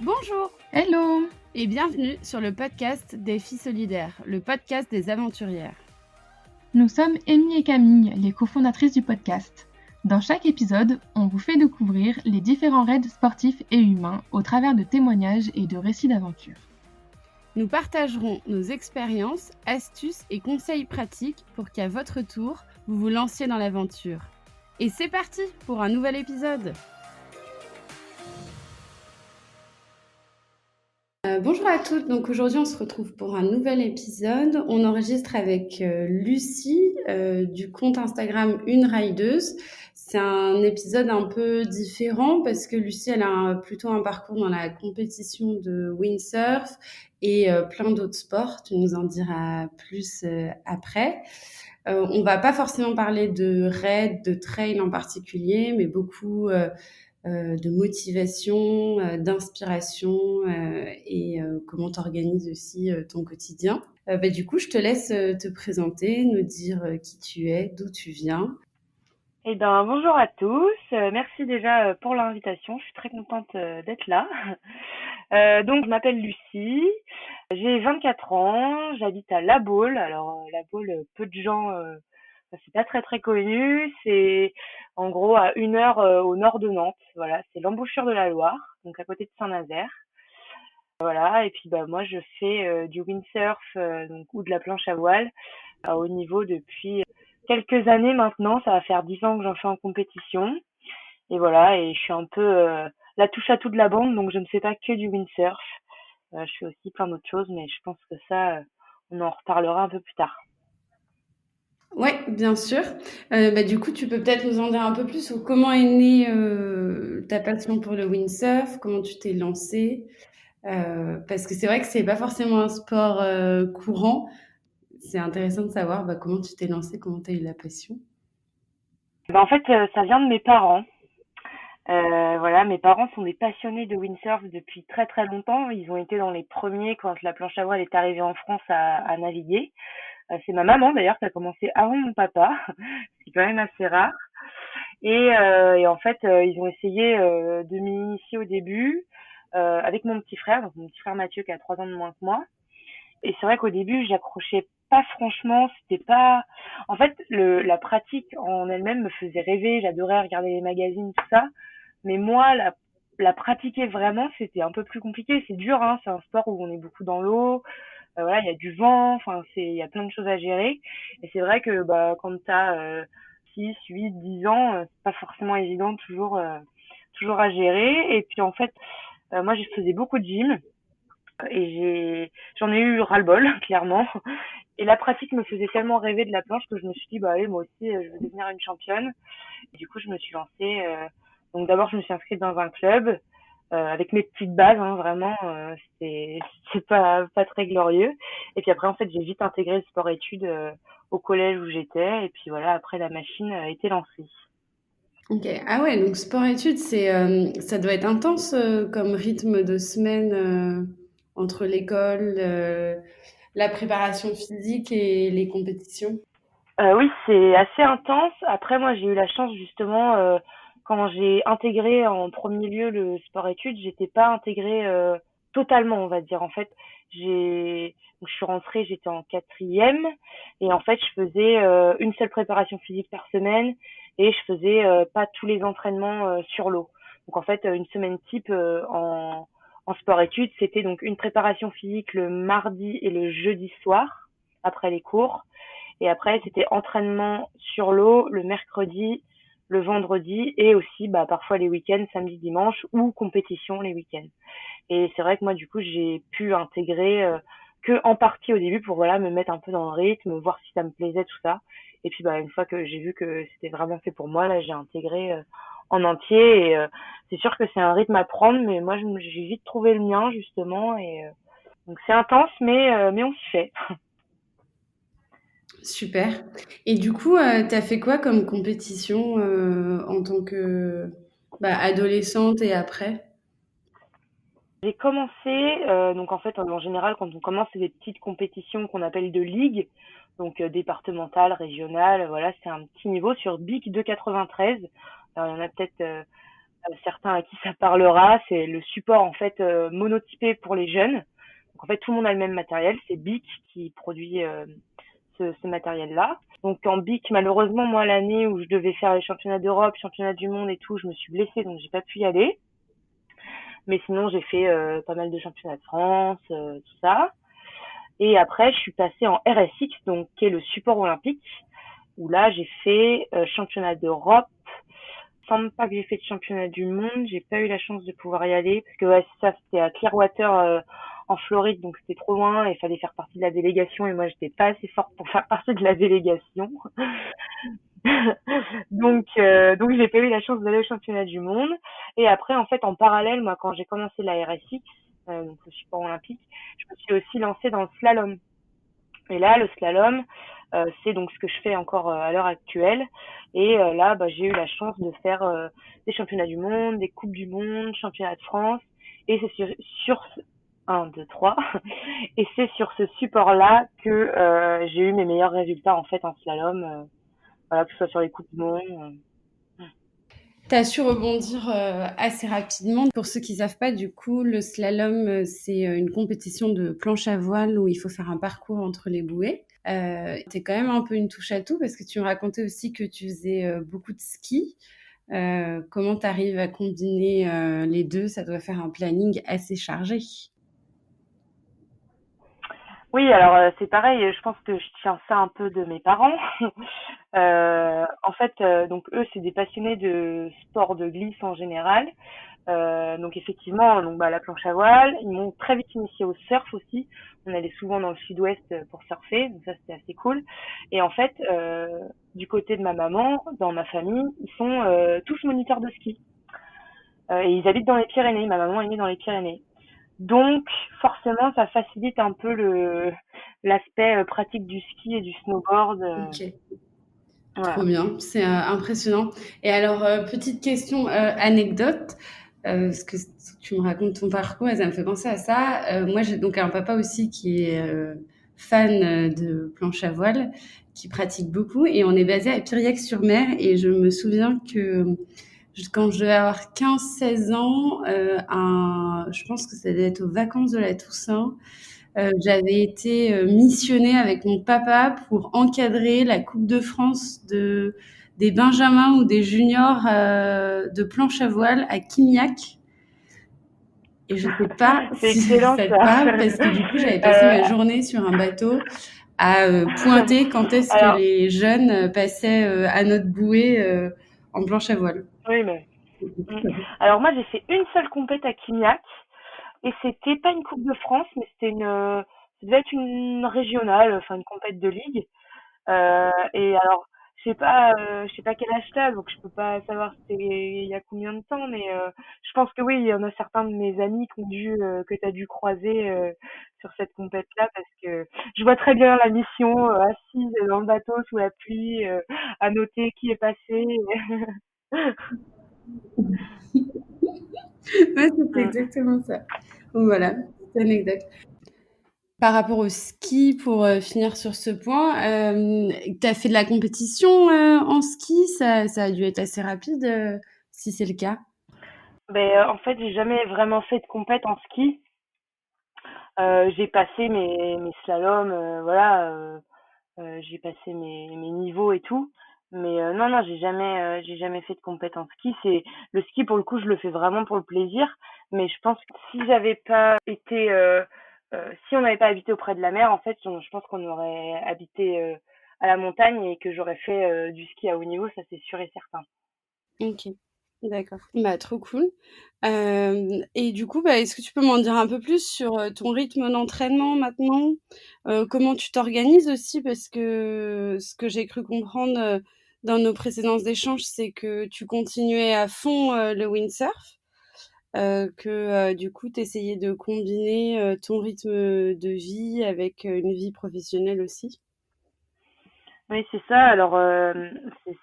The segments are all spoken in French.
Bonjour Hello! et bienvenue sur le podcast des filles solidaires, le podcast des aventurières. Nous sommes Amy et Camille, les cofondatrices du podcast. Dans chaque épisode, on vous fait découvrir les différents raids sportifs et humains au travers de témoignages et de récits d'aventure. Nous partagerons nos expériences, astuces et conseils pratiques pour qu'à votre tour, vous vous lanciez dans l'aventure. Et c'est parti pour un nouvel épisode. Bonjour à toutes, donc aujourd'hui on se retrouve pour un nouvel épisode. On enregistre avec Lucie du compte Instagram Une Rideuse. C'est un épisode un peu différent parce que Lucie elle a plutôt un parcours dans la compétition de windsurf et plein d'autres sports. Tu nous en diras plus après. On va pas forcément parler de raid, de trail en particulier, mais beaucoup de motivation, d'inspiration et comment tu organises aussi ton quotidien. Du coup, je te laisse te présenter, nous dire qui tu es, d'où tu viens. Bonjour à tous. Merci déjà pour l'invitation. Je suis très contente d'être là. Donc, je m'appelle Lucie. J'ai 24 ans. J'habite à La Baule. Alors, La Baule, peu de gens, c'est pas très très connu. C'est en gros à 1 heure au nord de Nantes. Voilà, c'est l'embouchure de la Loire, donc à côté de Saint-Nazaire. Voilà. Et puis, moi, je fais du windsurf, donc ou de la planche à voile à haut niveau depuis quelques années maintenant. Ça va faire 10 ans que j'en fais en compétition. Et voilà, et je suis un peu la touche à tout de la bande, donc je ne fais pas que du windsurf. Je fais aussi plein d'autres choses, mais je pense que ça, on en reparlera un peu plus tard. Ouais, bien sûr. Du coup, tu peux peut-être nous en dire un peu plus sur comment est née ta passion pour le windsurf, comment tu t'es lancée, parce que c'est vrai que c'est pas forcément un sport courant. C'est intéressant de savoir comment tu t'es lancée, comment tu as eu la passion. En fait, ça vient de mes parents. Voilà, mes parents sont des passionnés de windsurf depuis très très longtemps. Ils ont été dans les premiers quand la planche à voile est arrivée en France à naviguer. C'est ma maman d'ailleurs qui a commencé avant mon papa, ce qui est quand même assez rare. Et en fait, ils ont essayé de m'initier au début avec mon petit frère, donc mon petit frère Mathieu qui a 3 ans de moins que moi. Et c'est vrai qu'au début, j'accrochais pas franchement, c'était pas en fait la pratique en elle-même me faisait rêver, j'adorais regarder les magazines tout ça, mais moi la pratiquer vraiment, c'était un peu plus compliqué, c'est dur hein, c'est un sport où on est beaucoup dans l'eau, voilà, il y a du vent, enfin il y a plein de choses à gérer et c'est vrai que quand tu as 6, 8, 10 ans, c'est pas forcément évident toujours à gérer et puis en fait moi je faisais beaucoup de gym et j'en ai eu ras-le-bol clairement et la pratique me faisait tellement rêver de la planche que je me suis dit allez moi aussi je veux devenir une championne et du coup je me suis lancée donc d'abord je me suis inscrite dans un club avec mes petites bases hein, vraiment c'est pas très glorieux et puis après en fait j'ai vite intégré le sport études au collège où j'étais et puis voilà après la machine a été lancée. Ok. Ah ouais, donc sport-études, ça doit être intense comme rythme de semaine entre l'école, la préparation physique et les compétitions. Oui, c'est assez intense. Après, moi, j'ai eu la chance justement quand j'ai intégré en premier lieu le sport-études, j'étais pas intégrée totalement, on va dire. En fait, je suis rentrée, j'étais en quatrième et en fait, je faisais une seule préparation physique par semaine et je faisais pas tous les entraînements sur l'eau. Donc en fait, une semaine type en sport-études, c'était donc une préparation physique le mardi et le jeudi soir après les cours. Et après, c'était entraînement sur l'eau le mercredi, le vendredi et aussi parfois les week-ends, samedi, dimanche ou compétition les week-ends. Et c'est vrai que moi, du coup, j'ai pu intégrer que en partie au début pour voilà me mettre un peu dans le rythme, voir si ça me plaisait tout ça. Et puis une fois que j'ai vu que c'était vraiment fait pour moi, là, j'ai intégré en entier. Et c'est sûr que c'est un rythme à prendre, mais moi, j'ai vite trouvé le mien justement. Et donc c'est intense, mais on s'y fait. Super. Et du coup, tu as fait quoi comme compétition en tant que adolescente et après? J'ai commencé, donc en fait, en général, quand on commence, c'est des petites compétitions qu'on appelle de ligue, donc départementales, régionales, voilà, c'est un petit niveau sur BIC 293. Alors, il y en a peut-être certains à qui ça parlera, c'est le support en fait monotypé pour les jeunes. Donc en fait, tout le monde a le même matériel. C'est BIC qui produit ce matériel-là. Donc en BIC, malheureusement, moi, l'année où je devais faire les championnats d'Europe, championnats du monde et tout, je me suis blessée, donc j'ai pas pu y aller. Mais sinon, j'ai fait pas mal de championnats de France, tout ça. Et après, je suis passée en RSX, donc qui est le support olympique, où là, j'ai fait championnat d'Europe. Il semble pas que j'ai fait de championnat du monde. J'ai pas eu la chance de pouvoir y aller parce que ouais, ça, c'était à Clearwater en Floride, donc c'était trop loin et il fallait faire partie de la délégation et moi, j'étais pas assez forte pour faire partie de la délégation. Donc j'ai pas eu la chance d'aller au championnat du monde. Et après, en fait, en parallèle, moi, quand j'ai commencé la RSX, donc le support olympique, je me suis aussi lancée dans le slalom. Et là, le slalom, c'est donc ce que je fais encore à l'heure actuelle. Et là, bah, j'ai eu la chance de faire des championnats du monde, des coupes du monde, championnats de France. Et c'est sur 1, 2, 3. Et c'est sur ce support-là que j'ai eu mes meilleurs résultats en fait en slalom. Voilà, que ce soit sur les coupes du monde. Tu as su rebondir assez rapidement. Pour ceux qui ne savent pas, du coup, le slalom, c'est une compétition de planche à voile où il faut faire un parcours entre les bouées. T'es quand même un peu une touche à tout parce que tu me racontais aussi que tu faisais beaucoup de ski. Comment tu arrives à combiner les deux? Ça doit faire un planning assez chargé. Oui, alors c'est pareil, je pense que je tiens ça un peu de mes parents. En fait, donc eux, c'est des passionnés de sport de glisse en général. Donc effectivement, donc bah la planche à voile, ils m'ont très vite initié au surf aussi. On allait souvent dans le sud-ouest pour surfer, donc ça c'était assez cool. Et en fait, du côté de ma maman, dans ma famille, ils sont tous moniteurs de ski. Et ils habitent dans les Pyrénées. Ma maman est née dans les Pyrénées. Donc, forcément, ça facilite un peu l'aspect pratique du ski et du snowboard. Ok, trop Voilà. bien, c'est impressionnant. Et alors, petite question, anecdote, parce que tu me racontes ton parcours et ça me fait penser à ça. Moi, j'ai donc un papa aussi qui est fan de planche à voile, qui pratique beaucoup, et on est basé à Piriac-sur-Mer. Et je me souviens que quand je devais avoir 15-16 ans, je pense que ça devait être aux vacances de la Toussaint, j'avais été missionnée avec mon papa pour encadrer la Coupe de France des Benjamins ou des juniors de planche à voile à Quimiac. Et je ne sais pas C'est si excellent ça te ça. parle, parce que du coup, j'avais passé ma journée sur un bateau à pointer quand est-ce que Alors, les jeunes passaient à notre bouée en planche à voile. oui, mais. Alors moi, j'ai fait une seule compète à Quignac et c'était pas une Coupe de France, mais c'était ça devait être une régionale, enfin une compète de ligue. Et alors, je sais pas quel âge t'as, donc je peux pas savoir c'était il y a combien de temps, mais je pense que oui, il y en a certains de mes amis que t'as dû croiser sur cette compète-là, parce que je vois très bien la mission assise dans le bateau sous la pluie, à noter qui est passé. Ouais, c'est Mm. exactement ça. Donc voilà, c'est anecdote. Par rapport au ski, pour finir sur ce point, tu as fait de la compétition en ski? Ça a dû être assez rapide, si c'est le cas. Ben, en fait, j'ai jamais vraiment fait de compète en ski. J'ai passé mes slaloms, voilà, j'ai passé mes niveaux et tout. Mais non, non, j'ai jamais fait de compète en ski. C'est le ski pour le coup, je le fais vraiment pour le plaisir. Mais je pense que si j'avais pas été, si on n'avait pas habité auprès de la mer, en fait, je pense qu'on aurait habité à la montagne et que j'aurais fait du ski à haut niveau, ça c'est sûr et certain. Ok, d'accord. Bah, trop cool. Et du coup, bah, est-ce que tu peux m'en dire un peu plus sur ton rythme d'entraînement maintenant? Comment tu t'organises aussi? Parce que ce que j'ai cru comprendre dans nos précédents échanges, c'est que tu continuais à fond le windsurf. Que du coup, tu essayais de combiner ton rythme de vie avec une vie professionnelle aussi. Oui, c'est ça. Alors,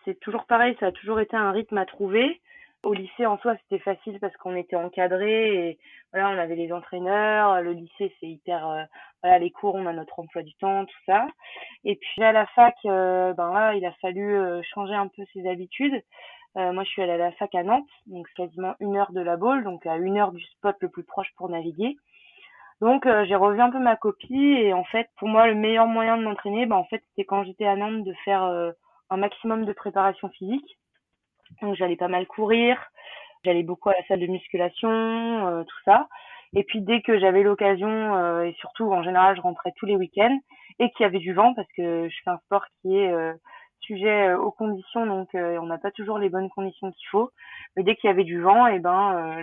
c'est toujours pareil, ça a toujours été un rythme à trouver. Au lycée, en soi, c'était facile parce qu'on était encadré et voilà, on avait les entraîneurs. Le lycée, c'est hyper, voilà, les cours, on a notre emploi du temps, tout ça. Et puis à la fac, ben là, il a fallu changer un peu ses habitudes. Moi, je suis allée à la fac à Nantes, donc c'est quasiment 1 heure de la Baule, donc à 1 heure du spot le plus proche pour naviguer. Donc, j'ai revu un peu ma copie et en fait, pour moi, le meilleur moyen de m'entraîner, en fait, c'était quand j'étais à Nantes de faire un maximum de préparation physique. Donc, j'allais pas mal courir, j'allais beaucoup à la salle de musculation, tout ça. Et puis, dès que j'avais l'occasion, et surtout, en général, je rentrais tous les week-ends et qu'il y avait du vent, parce que je fais un sport qui est sujet aux conditions, donc on n'a pas toujours les bonnes conditions qu'il faut. Mais dès qu'il y avait du vent,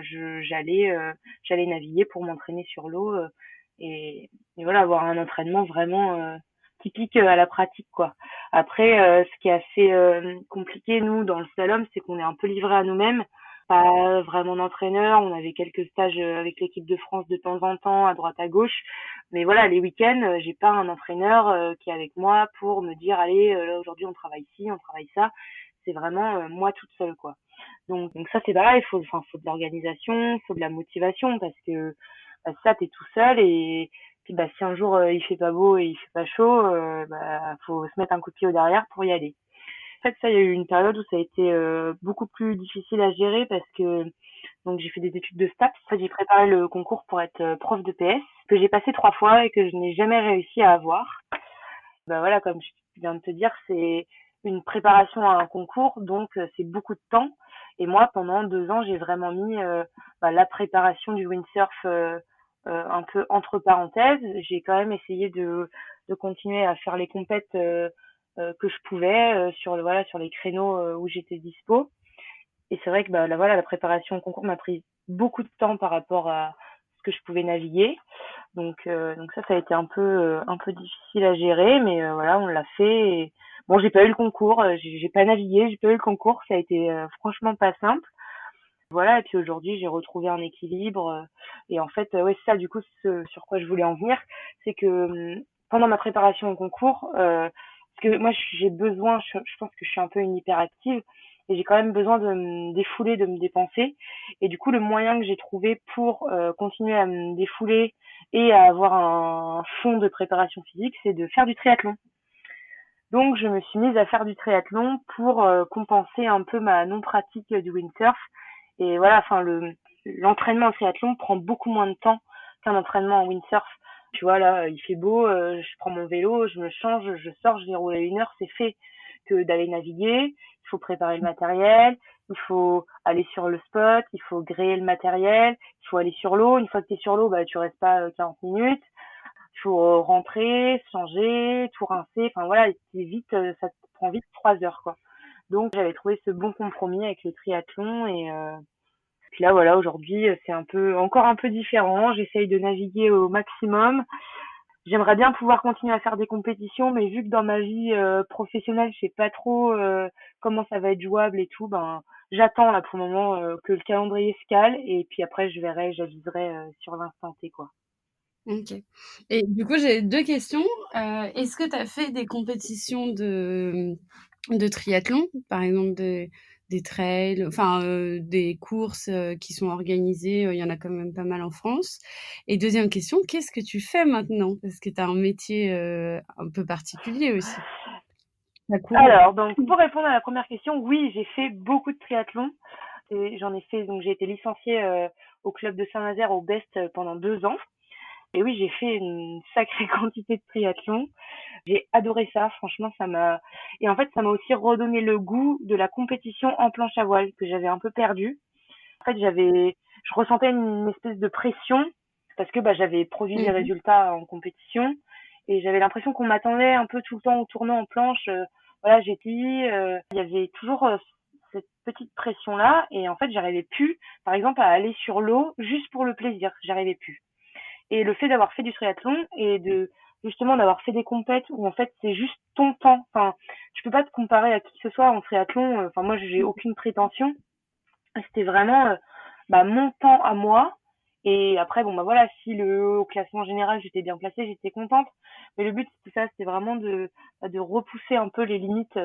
j'allais naviguer pour m'entraîner sur l'eau et voilà, avoir un entraînement vraiment typique à la pratique, quoi. Après, ce qui est assez compliqué, nous, dans le slalom, c'est qu'on est un peu livré à nous-mêmes. Pas vraiment d'entraîneur. On avait quelques stages avec l'équipe de France de temps en temps, à droite à gauche. Mais voilà, les week-ends, j'ai pas un entraîneur qui est avec moi pour me dire, allez, là, aujourd'hui, on travaille ci, on travaille ça. C'est vraiment moi toute seule, quoi. Donc ça, c'est pareil. Faut de l'organisation, faut de la motivation parce que ça, t'es tout seul et puis si un jour il fait pas beau et il fait pas chaud, faut se mettre un coup de pied au derrière pour y aller. En fait, ça, il y a eu une période où ça a été beaucoup plus difficile à gérer parce que donc j'ai fait des études de STAPS. En fait, j'ai préparé le concours pour être prof de PS que j'ai passé 3 fois et que je n'ai jamais réussi à avoir. Voilà, comme je viens de te dire, c'est une préparation à un concours, donc c'est beaucoup de temps. Et moi, pendant 2 ans, j'ai vraiment mis la préparation du windsurf un peu entre parenthèses. J'ai quand même essayé de continuer à faire les compètes que je pouvais sur les créneaux où j'étais dispo. Et c'est vrai que la préparation au concours m'a pris beaucoup de temps par rapport à ce que je pouvais naviguer. Donc ça a été un peu difficile à gérer, mais voilà, on l'a fait. Et... Bon, j'ai pas eu le concours, j'ai pas navigué, j'ai pas eu le concours, ça a été franchement pas simple. Voilà, et puis aujourd'hui, j'ai retrouvé un équilibre. Et en fait, ouais, c'est ça, du coup, sur quoi je voulais en venir, c'est que pendant ma préparation au concours, parce que moi, j'ai besoin, je pense que je suis un peu une hyperactive, et j'ai quand même besoin de me défouler, de me dépenser. Et du coup, le moyen que j'ai trouvé pour continuer à me défouler et à avoir un fond de préparation physique, c'est de faire du triathlon. Donc, je me suis mise à faire du triathlon pour compenser un peu ma non-pratique du windsurf. Et voilà, l'entraînement en triathlon prend beaucoup moins de temps qu'un entraînement en windsurf. Tu vois, là, il fait beau, je prends mon vélo, je me change, je sors, je vais rouler 1 heure, c'est fait. Que d'aller naviguer, il faut préparer le matériel, il faut aller sur le spot, il faut gréer le matériel, il faut aller sur l'eau. Une fois que tu es sur l'eau, tu restes pas 40 minutes. Il faut rentrer, changer, tout rincer. Enfin voilà, c'est vite, ça te prend vite 3 heures, quoi. Donc j'avais trouvé ce bon compromis avec le triathlon et puis là voilà, aujourd'hui c'est encore un peu différent. J'essaye de naviguer au maximum. J'aimerais bien pouvoir continuer à faire des compétitions, mais vu que dans ma vie professionnelle, je sais pas trop comment ça va être jouable et tout, j'attends là pour le moment que le calendrier se cale et puis après je verrai, j'aviserai sur l'instant T, quoi. OK. Et du coup, j'ai 2 questions. Est-ce que tu as fait des compétitions de triathlon? Par exemple des trails, enfin, des courses, qui sont organisées, il y en a quand même pas mal en France. Et deuxième question, qu'est-ce que tu fais maintenant? Parce que tu as un métier, un peu particulier aussi. La course. Alors, donc pour répondre à la première question, oui, j'ai fait beaucoup de triathlon. Et j'en ai fait, donc j'ai été licenciée au club de Saint-Nazaire au Best pendant 2 ans. Et oui, j'ai fait une sacrée quantité de triathlon. J'ai adoré ça, franchement, et en fait, ça m'a aussi redonné le goût de la compétition en planche à voile que j'avais un peu perdu. En fait, je ressentais une espèce de pression parce que j'avais produit des résultats en compétition et j'avais l'impression qu'on m'attendait un peu tout le temps au tournant en planche. Voilà, il y avait toujours cette petite pression là et en fait, j'arrivais plus, par exemple, à aller sur l'eau juste pour le plaisir. J'arrivais plus. Et le fait d'avoir fait du triathlon et justement d'avoir fait des compètes où en fait c'est juste ton temps. Enfin, tu peux pas te comparer à qui que ce soit en triathlon. Enfin, moi, j'ai aucune prétention. C'était vraiment mon temps à moi. Et après, voilà, si au classement général j'étais bien placée, j'étais contente. Mais le but c'était ça, c'était vraiment de repousser un peu les limites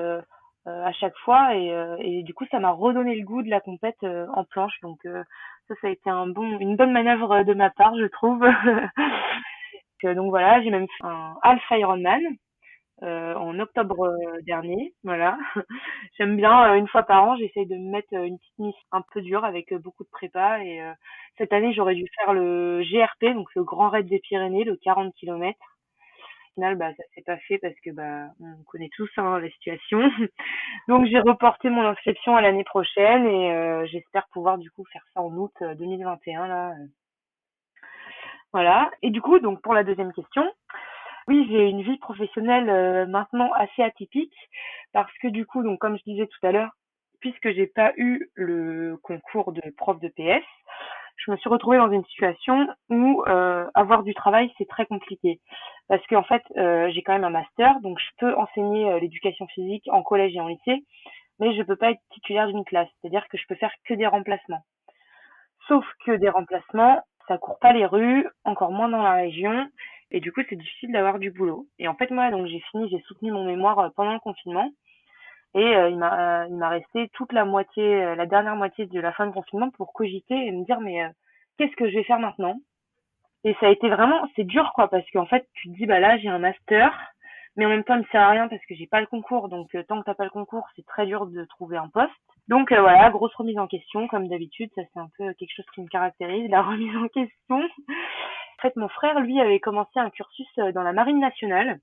à chaque fois. Et du coup, ça m'a redonné le goût de la compète en planche. Donc ça a été une bonne manœuvre de ma part, je trouve. Donc voilà, j'ai même fait un half Ironman. en octobre dernier. Voilà. J'aime bien, une fois par an, j'essaye de me mettre une petite mission un peu dure avec beaucoup de prépa. Et cette année, j'aurais dû faire le GRP, donc le Grand Raid des Pyrénées, le 40 kilomètres. Au final, bah, ça s'est pas fait parce que bah, on connaît tous hein, la situation. Donc j'ai reporté mon inscription à l'année prochaine et j'espère pouvoir du coup faire ça en août 2021 là. Voilà. Et du coup, donc pour la deuxième question, oui, j'ai une vie professionnelle maintenant assez atypique parce que du coup, donc comme je disais tout à l'heure, puisque j'ai pas eu le concours de prof de PS, je me suis retrouvée dans une situation où avoir du travail c'est très compliqué parce qu'en fait j'ai quand même un master, donc je peux enseigner l'éducation physique en collège et en lycée, mais je peux pas être titulaire d'une classe, c'est-à-dire que je peux faire que des remplacements. Sauf que des remplacements, ça court pas les rues, encore moins dans la région, et du coup c'est difficile d'avoir du boulot. Et en fait moi donc j'ai soutenu mon mémoire pendant le confinement, et il m'a resté toute la moitié, la dernière moitié de la fin de confinement pour cogiter et me dire mais qu'est-ce que je vais faire maintenant? Et ça a été vraiment, c'est dur quoi, parce qu'en fait tu te dis bah là j'ai un master, mais en même temps il me sert à rien parce que j'ai pas le concours, donc tant que t'as pas le concours c'est très dur de trouver un poste. Donc voilà, grosse remise en question, comme d'habitude, ça c'est un peu quelque chose qui me caractérise, la remise en question. En fait, mon frère, lui, avait commencé un cursus dans la Marine nationale.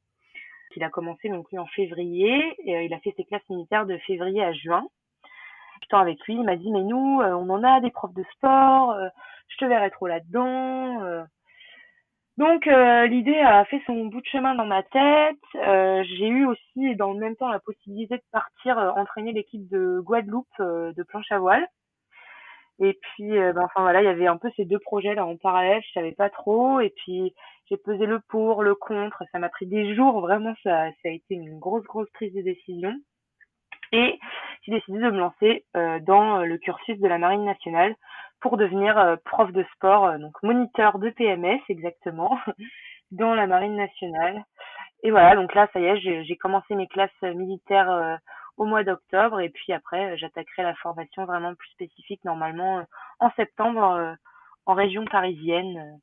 Il a commencé donc lui en février, et il a fait ses classes militaires de février à juin. Temps avec lui, il m'a dit mais nous, on en a des profs de sport, je te verrai trop là-dedans. Donc l'idée a fait son bout de chemin dans ma tête. J'ai eu aussi dans le même temps la possibilité de partir entraîner l'équipe de Guadeloupe de planche à voile. Et puis, ben, enfin voilà, il y avait un peu ces deux projets là en parallèle, je savais pas trop. Et puis j'ai pesé le pour, le contre. Ça m'a pris des jours, vraiment, ça a été une grosse prise de décision. Et j'ai décidé de me lancer dans le cursus de la Marine nationale pour devenir prof de sport, donc moniteur de PMS exactement, dans la Marine nationale. Et voilà, donc là, ça y est, j'ai commencé mes classes militaires au mois d'octobre et puis après, j'attaquerai la formation vraiment plus spécifique normalement en septembre en région parisienne.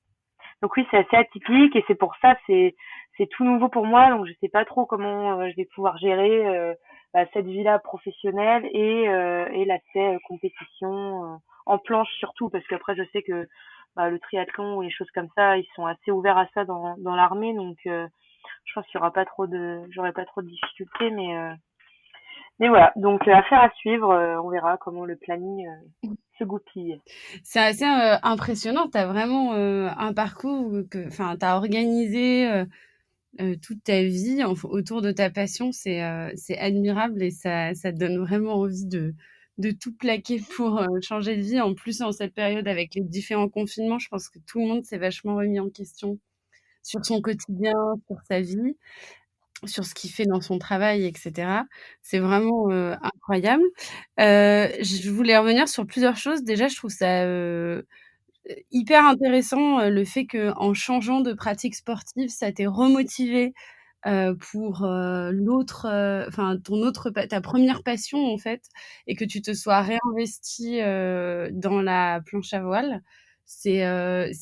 Donc oui, c'est assez atypique et c'est pour ça, c'est tout nouveau pour moi, donc je sais pas trop comment je vais pouvoir gérer bah, cette vie-là professionnelle et l'aspect compétition en planche surtout parce qu'après je sais que bah, le triathlon ou les choses comme ça, ils sont assez ouverts à ça dans l'armée, donc je pense qu'il y aura pas trop de, j'aurai pas trop de difficultés, mais voilà. Donc affaire à suivre. On verra comment le planning se goupille. C'est assez impressionnant. Tu as vraiment un parcours que, enfin, tu as organisé toute ta vie autour de ta passion. C'est admirable et ça te donne vraiment envie de tout plaquer pour changer de vie. En plus, en cette période avec les différents confinements, je pense que tout le monde s'est vachement remis en question sur son quotidien, sur sa vie, sur ce qu'il fait dans son travail, et cetera. C'est vraiment incroyable. Je voulais revenir sur plusieurs choses. Déjà, je trouve ça hyper intéressant, le fait qu'en changeant de pratique sportive, ça t'ait remotivé pour l'autre, enfin ton autre ta première passion en fait, et que tu te sois réinvesti dans la planche à voile. C'est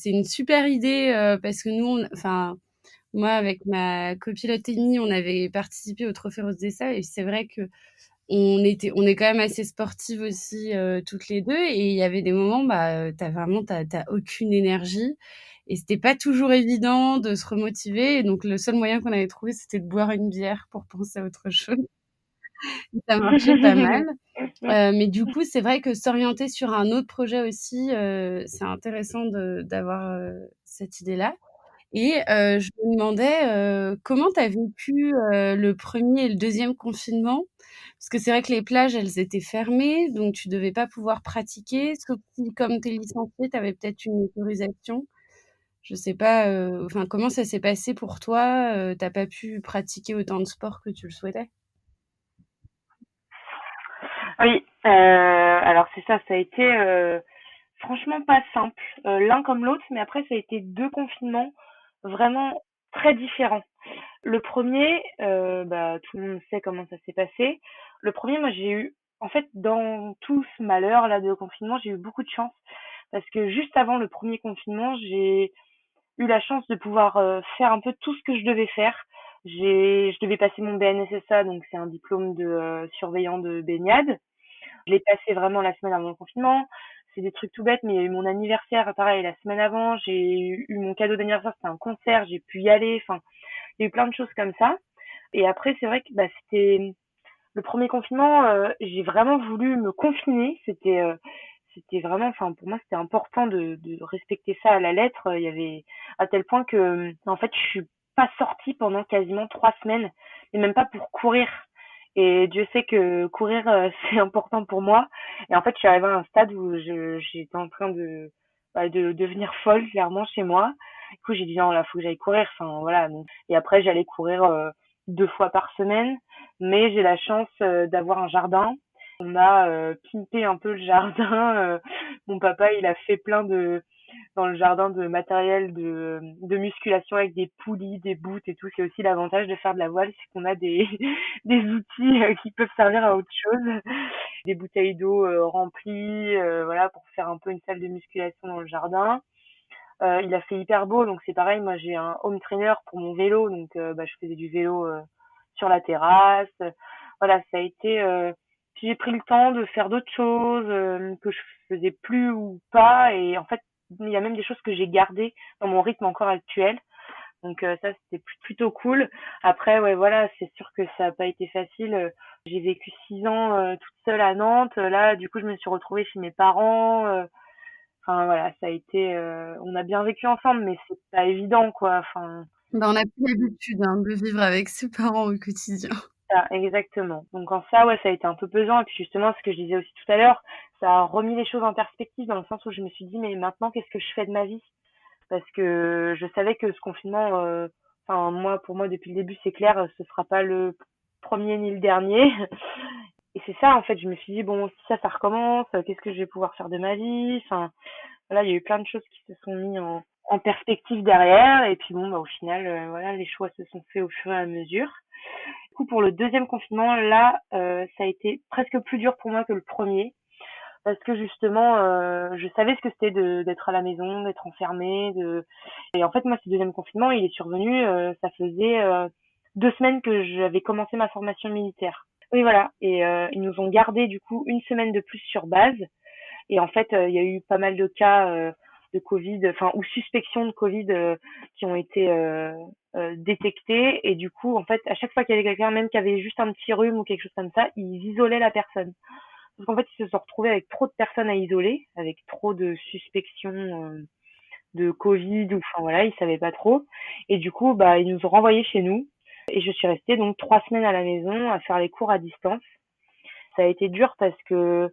une super idée parce que nous, enfin moi avec ma copilote Amy, on avait participé au Trophée Rose des Sables et c'est vrai que on est quand même assez sportives aussi toutes les deux et il y avait des moments bah t'as aucune énergie et c'était pas toujours évident de se remotiver et donc le seul moyen qu'on avait trouvé c'était de boire une bière pour penser à autre chose. Et ça marchait pas mal. Mais du coup, c'est vrai que s'orienter sur un autre projet aussi, c'est intéressant d'avoir cette idée-là. Et je me demandais comment tu as vécu le premier et le deuxième confinement? Parce que c'est vrai que les plages, elles étaient fermées, donc tu devais pas pouvoir pratiquer, sauf si comme tu es licenciée, tu avais peut-être une autorisation. Je sais pas, enfin comment ça s'est passé pour toi? Tu pas pu pratiquer autant de sport que tu le souhaitais? Oui, alors c'est ça, ça a été franchement pas simple, l'un comme l'autre, mais après ça a été deux confinements vraiment très différents. Le premier, bah, tout le monde sait comment ça s'est passé. Le premier, moi j'ai eu, en fait, dans tout ce malheur là de confinement, j'ai eu beaucoup de chance parce que juste avant le premier confinement, j'ai eu la chance de pouvoir faire un peu tout ce que je devais faire. Je devais passer mon BNSSA, donc c'est un diplôme de surveillant de baignade. Je l'ai passé vraiment la semaine avant le confinement. C'est des trucs tout bêtes, mais il y a eu mon anniversaire, pareil, la semaine avant. J'ai eu mon cadeau d'anniversaire, c'était un concert, j'ai pu y aller. Enfin, il y a eu plein de choses comme ça. Et après, c'est vrai que c'était le premier confinement, j'ai vraiment voulu me confiner. C'était vraiment, enfin pour moi, c'était important de respecter ça à la lettre. Il y avait à tel point que, en fait, je suis pas sortie pendant quasiment 3 semaines, et même pas pour courir. Et Dieu sait que courir, c'est important pour moi. Et en fait, je suis arrivée à un stade où j'étais en train de devenir folle, clairement, chez moi. Du coup, j'ai dit non, là, faut que j'aille courir. Enfin, voilà. Donc, et après, j'allais courir 2 fois par semaine, mais j'ai la chance d'avoir un jardin. On a pimpé un peu le jardin. Mon papa, il a fait plein de dans le jardin de matériel de musculation avec des poulies, des boots et tout. C'est aussi l'avantage de faire de la voile, c'est qu'on a des des outils qui peuvent servir à autre chose. Des bouteilles d'eau remplies, voilà, pour faire un peu une salle de musculation dans le jardin. Il a fait hyper beau, donc c'est pareil. Moi, j'ai un home trainer pour mon vélo, donc je faisais du vélo sur la terrasse. Voilà, ça a été. Puis j'ai pris le temps de faire d'autres choses que je faisais plus ou pas, et en fait, il y a même des choses que j'ai gardées dans mon rythme encore actuel. Donc ça, c'était plutôt cool. Après, ouais, voilà, c'est sûr que ça n'a pas été facile. J'ai vécu 6 ans toute seule à Nantes. Là, du coup, je me suis retrouvée chez mes parents. Enfin voilà, ça a été, on a bien vécu ensemble, mais c'est pas évident quoi. Enfin, Bah, on a plus l'habitude, hein, de vivre avec ses parents au quotidien. ça, exactement. Donc en ça, ouais, ça a été un peu pesant. Et puis justement, ce que je disais aussi tout à l'heure, ça a remis les choses en perspective dans le sens où je me suis dit, mais maintenant, qu'est-ce que je fais de ma vie? Parce que je savais que ce confinement, enfin moi, pour moi, depuis le début, c'est clair, ce sera pas le premier ni le dernier. Et c'est ça, en fait, je me suis dit, bon, si ça recommence, qu'est-ce que je vais pouvoir faire de ma vie? Enfin, voilà, il y a eu plein de choses qui se sont mis en perspective derrière. Et puis bon, bah, au final, voilà, les choix se sont faits au fur et à mesure. Du coup, pour le deuxième confinement, là, ça a été presque plus dur pour moi que le premier. Parce que justement, je savais ce que c'était d'être à la maison, d'être enfermée. Et en fait, moi, ce deuxième confinement, il est survenu, ça faisait 2 semaines que j'avais commencé ma formation militaire. Oui, voilà. Et ils nous ont gardé du coup une semaine de plus sur base. Et en fait, il y a eu pas mal de cas de Covid, enfin, ou suspicion de Covid qui ont été détectés. Et du coup, en fait, à chaque fois qu'il y avait quelqu'un, même qui avait juste un petit rhume ou quelque chose comme ça, ils isolaient la personne. Parce qu'en fait, ils se sont retrouvés avec trop de personnes à isoler, avec trop de suspicions de Covid, ou enfin voilà, ils savaient pas trop. Et du coup, bah, ils nous ont renvoyés chez nous. Et je suis restée donc 3 semaines à la maison à faire les cours à distance. Ça a été dur parce que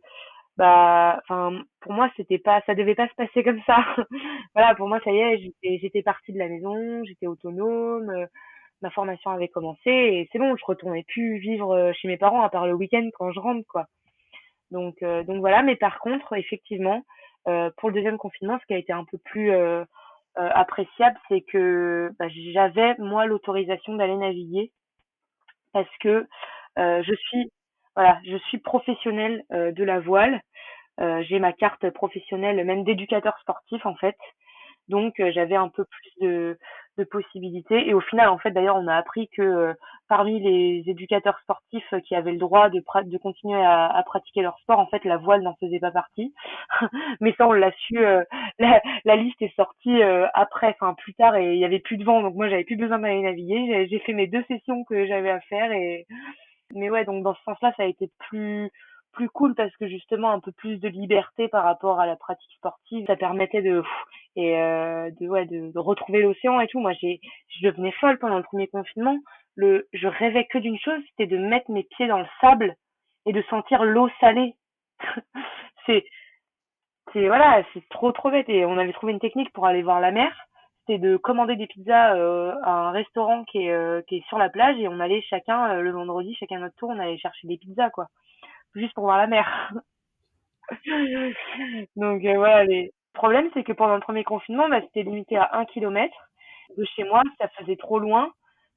bah enfin pour moi c'était pas ça devait pas se passer comme ça. Voilà, pour moi ça y est, j'étais partie de la maison, j'étais autonome, ma formation avait commencé et c'est bon, je retournais plus vivre chez mes parents à part le week-end quand je rentre quoi. Donc voilà, mais par contre effectivement pour le deuxième confinement, ce qui a été un peu plus appréciable, c'est que bah, j'avais moi l'autorisation d'aller naviguer parce que je suis voilà, je suis professionnelle de la voile. J'ai ma carte professionnelle, même d'éducateur sportif en fait. Donc j'avais un peu plus de possibilités. Et au final, en fait, d'ailleurs, on a appris que parmi les éducateurs sportifs qui avaient le droit de continuer à pratiquer leur sport, en fait, la voile n'en faisait pas partie. Mais ça, on l'a su. La liste est sortie après, enfin plus tard, et il y avait plus de vent, donc moi, j'avais plus besoin d'aller naviguer. J'ai fait mes 2 sessions que j'avais à faire et mais ouais, donc dans ce sens-là, ça a été plus cool parce que justement un peu plus de liberté par rapport à la pratique sportive. Ça permettait de retrouver l'océan et tout. Moi, je devenais folle pendant le premier confinement. Je rêvais que d'une chose, c'était de mettre mes pieds dans le sable et de sentir l'eau salée. C'est, voilà, c'est trop bête. Et on avait trouvé une technique pour aller voir la mer. C'était de commander des pizzas à un restaurant qui est sur la plage et on allait chacun le vendredi, chacun notre tour, on allait chercher des pizzas quoi, juste pour voir la mer. Donc voilà, le problème c'est que pendant le premier confinement, bah, c'était limité à 1 kilomètre de chez moi, ça faisait trop loin,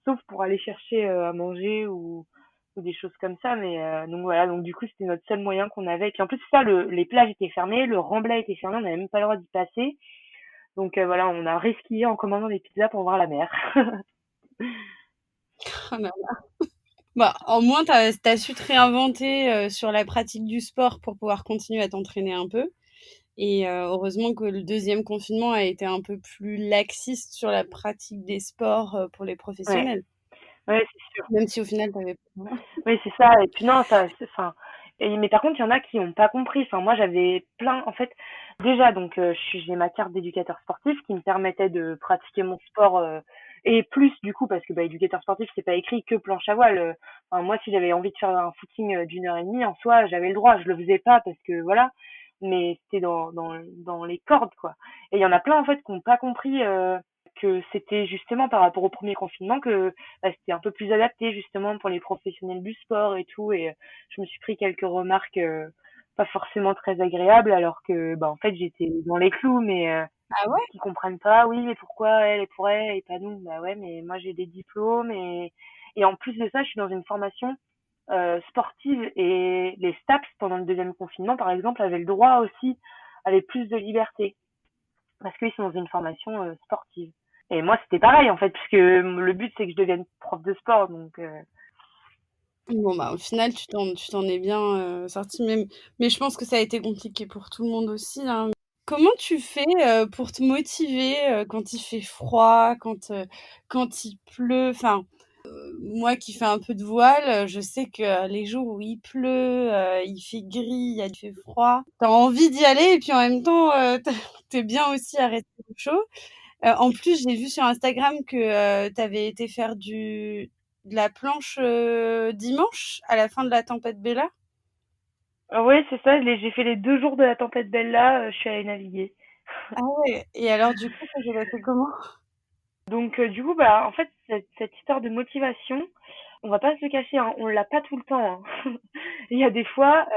sauf pour aller chercher à manger ou des choses comme ça. Mais donc voilà, donc du coup c'était notre seul moyen qu'on avait. Et puis en plus ça, les plages étaient fermées, le remblai était fermé, on n'avait même pas le droit d'y passer. Donc voilà, on a resquillé en commandant des pizzas pour voir la mer. Oh là là. Bah, au moins, tu as su te réinventer sur la pratique du sport pour pouvoir continuer à t'entraîner un peu. Et heureusement que le deuxième confinement a été un peu plus laxiste sur la pratique des sports pour les Ouais, professionnels. ouais, c'est sûr. Même si au final, tu avais... Oui, c'est ça. Et puis non, ça, enfin, mais par contre, il y en a qui n'ont pas compris. Enfin, moi, j'avais plein, en fait, déjà, donc, j'ai ma carte d'éducateur sportif qui me permettait de pratiquer mon sport, et plus, du coup, parce que, bah, éducateur sportif, c'est pas écrit que planche à voile. Enfin, moi, si j'avais envie de faire un footing d'une heure et demie, en soi, j'avais le droit. Je le faisais pas parce que, voilà. Mais c'était dans les cordes, quoi. Et il y en a plein, en fait, qui n'ont pas compris, que c'était justement par rapport au premier confinement que bah, c'était un peu plus adapté justement pour les professionnels du sport et tout. Et je me suis pris quelques remarques pas forcément très agréables alors que bah en fait j'étais dans les clous, mais Ah ouais? qui comprennent pas. Oui, mais pourquoi elle et pourrait et pas nous? Bah ouais, mais moi j'ai des diplômes et en plus de ça, je suis dans une formation sportive et les STAPS pendant le deuxième confinement, par exemple, avaient le droit aussi, avaient plus de liberté parce qu'ils sont dans une formation sportive. Et moi, c'était pareil, en fait, puisque le but, c'est que je devienne prof de sport. Donc, Bon, bah, au final, tu t'en es bien sorti. Mais je pense que ça a été compliqué pour tout le monde aussi, hein. Comment tu fais pour te motiver quand il fait froid, quand il pleut? Enfin, moi qui fais un peu de voile, je sais que les jours où il pleut, il fait gris, il fait froid, t'as envie d'y aller et puis en même temps, t'es bien aussi à rester au chaud. En plus, j'ai vu sur Instagram que t'avais été faire de la planche dimanche à la fin de la tempête Bella. ouais, c'est ça, j'ai fait les 2 jours de la tempête Bella, je suis allée naviguer. Ah ouais. Et alors, du coup, ça s'est passé comment? Donc, du coup, bah, en fait, cette histoire de motivation, on va pas se le cacher, hein, on l'a pas tout le temps, hein. Il y a des fois,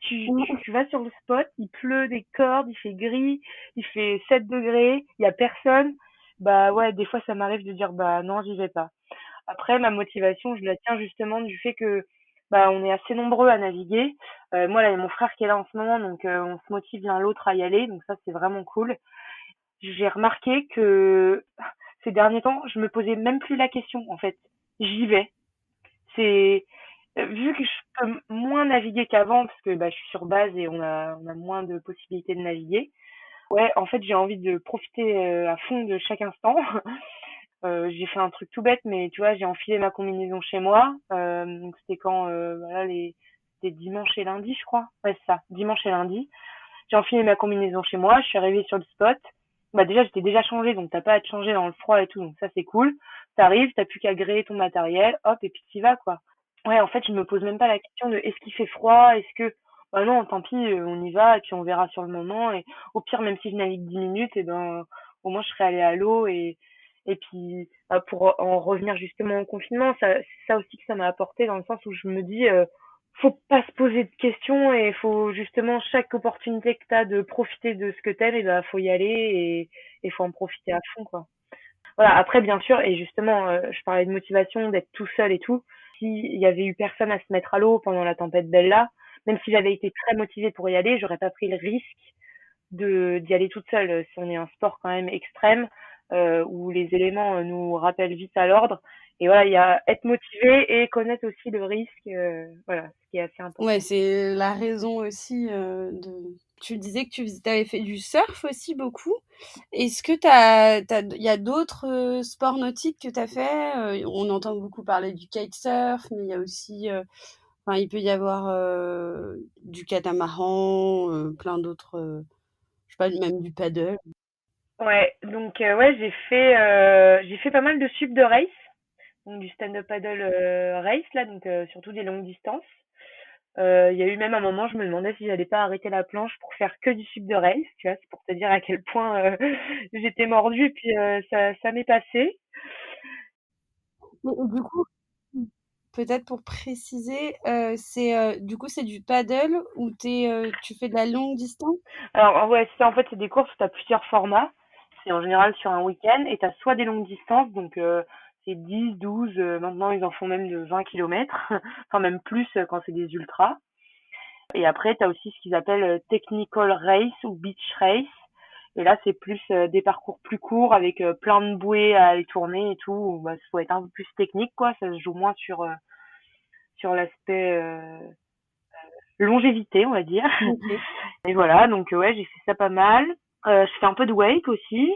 tu vas sur le spot, il pleut des cordes, il fait gris, il fait 7 degrés, il y a personne. Bah ouais, des fois, ça m'arrive de dire, bah non, j'y vais pas. Après, ma motivation, je la tiens justement du fait que bah, on est assez nombreux à naviguer. Moi, là, il y a mon frère qui est là en ce moment, donc on se motive l'un l'autre à y aller, donc ça, c'est vraiment cool. J'ai remarqué que ces derniers temps, je me posais même plus la question, en fait. J'y vais. C'est vu que je peux moins naviguer qu'avant, parce que bah, je suis sur base et on a moins de possibilités de naviguer. Ouais, en fait, j'ai envie de profiter à fond de chaque instant. J'ai fait un truc tout bête, mais tu vois, j'ai enfilé ma combinaison chez moi. Donc c'était quand voilà c'était dimanche et lundi, je crois. Ouais, c'est ça, dimanche et lundi. J'ai enfilé ma combinaison chez moi, je suis arrivée sur le spot. Bah déjà, j'étais déjà changée, donc t'as pas à te changer dans le froid et tout, donc ça c'est cool. T'arrives, t'as plus qu'à gréer ton matériel, hop, et puis t'y vas, quoi. Ouais, en fait, je me pose même pas la question de est-ce qu'il fait froid, est-ce que bah non, tant pis, on y va et puis on verra sur le moment. Et au pire, même si je navigue 10 minutes, et ben au moins je serai allée à l'eau et puis bah, pour en revenir justement au confinement, c'est ça aussi que ça m'a apporté dans le sens où je me dis faut pas se poser de questions et faut justement chaque opportunité que t'as de profiter de ce que t'aimes, et ben faut y aller et faut en profiter à fond, quoi. Voilà, après, bien sûr, et justement, je parlais de motivation, d'être tout seul et tout. S'il y avait eu personne à se mettre à l'eau pendant la tempête Bella, même si j'avais été très motivée pour y aller, j'aurais pas pris le risque d'y aller toute seule. Si on est un sport quand même extrême, où les éléments nous rappellent vite à l'ordre. Et voilà, il y a être motivé et connaître aussi le risque, voilà, ce qui est assez Ouais, important. c'est la raison aussi de. Tu disais que tu avais fait du surf aussi beaucoup. Est-ce que il y a d'autres sports nautiques que tu as fait? On entend beaucoup parler du kitesurf, mais il y a aussi, enfin, il peut y avoir du catamaran, plein d'autres, je sais pas, même du paddle. Ouais, donc ouais, j'ai fait pas mal de sub de race, donc du stand-up paddle race là, donc surtout des longues distances. Il y a eu même un moment, je me demandais si j'allais pas arrêter la planche pour faire que du sub de race, tu vois, c'est pour te dire à quel point j'étais mordue, et puis ça m'est passé. Et du coup, peut-être pour préciser, du coup, c'est du paddle ou tu fais de la longue distance? Alors ouais, c'est ça, en fait, c'est des courses où tu as plusieurs formats. C'est en général sur un week-end et tu as soit des longues distances, donc c'est 10, 12, maintenant ils en font même de 20 kilomètres, enfin même plus quand c'est des ultras. Et après, tu as aussi ce qu'ils appellent technical race ou beach race, Et là, c'est plus des parcours plus courts avec plein de bouées à aller tourner et tout. Où, bah, faut être un peu plus technique, quoi. Ça se joue moins sur l'aspect longévité, on va dire. Ok. Et voilà, donc ouais, j'ai fait ça pas mal. Je fais un peu de wake aussi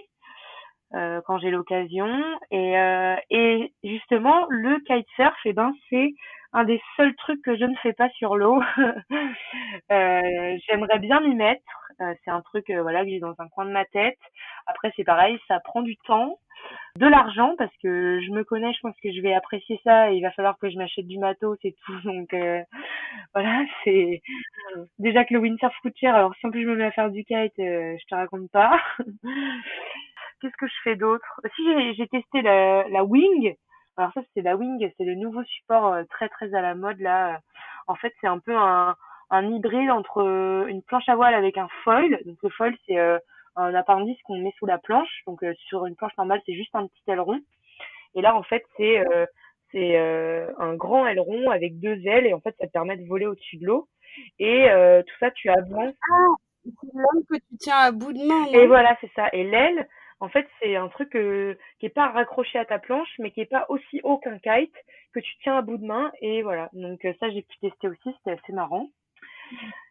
quand j'ai l'occasion. Et justement, le kitesurf, eh ben, c'est un des seuls trucs que je ne fais pas sur l'eau. J'aimerais bien m'y mettre. C'est un truc voilà que j'ai dans un coin de ma tête. Après, c'est pareil, ça prend du temps, de l'argent parce que je me connais, je pense que je vais apprécier ça et il va falloir que je m'achète du matos et tout. Donc voilà, c'est déjà que le windsurf coûte cher. Alors si en plus je me mets à faire du kite, je te raconte pas. Qu'est-ce que je fais d'autre? Si j'ai testé la wing. Alors ça c'est la wing, c'est le nouveau support très très à la mode là. En fait c'est un peu un hybride entre une planche à voile avec un foil. Donc le foil c'est un appendice qu'on met sous la planche. Donc sur une planche normale c'est juste un petit aileron. Et là en fait c'est un grand aileron avec deux ailes et en fait ça te permet de voler au-dessus de l'eau. Et tout ça tu avances. C'est l'homme que tu tiens à bout de main, Et non? voilà, c'est ça. Et l'aile, en fait, c'est un truc qui est pas raccroché à ta planche, mais qui est pas aussi haut qu'un kite, que tu tiens à bout de main. Et voilà. Donc ça, j'ai pu tester aussi. C'était assez marrant.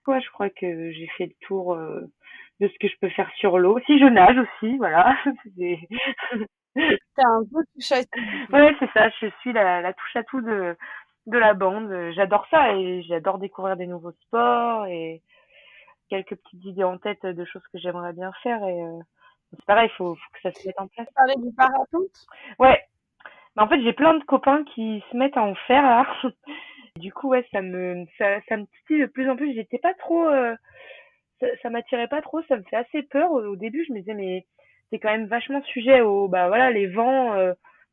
Ouais, je crois que j'ai fait le tour de ce que je peux faire sur l'eau. Si je nage aussi, voilà. C'est- T'as un peu touché à tout, du coup. ouais, c'est ça. Je suis la touche à tout de la bande. J'adore ça et j'adore découvrir des nouveaux sports et quelques petites idées en tête de choses que j'aimerais bien faire. Et c'est pareil, faut que ça se mette en place. Tu parlais du parapente? Ouais, mais en fait, j'ai plein de copains qui se mettent à en faire là. Du coup, ouais, ça me titille de plus en plus. J'étais pas trop, ça m'attirait pas trop. Ça me fait assez peur. Au début, je me disais, mais c'est quand même vachement sujet au, bah voilà, les vents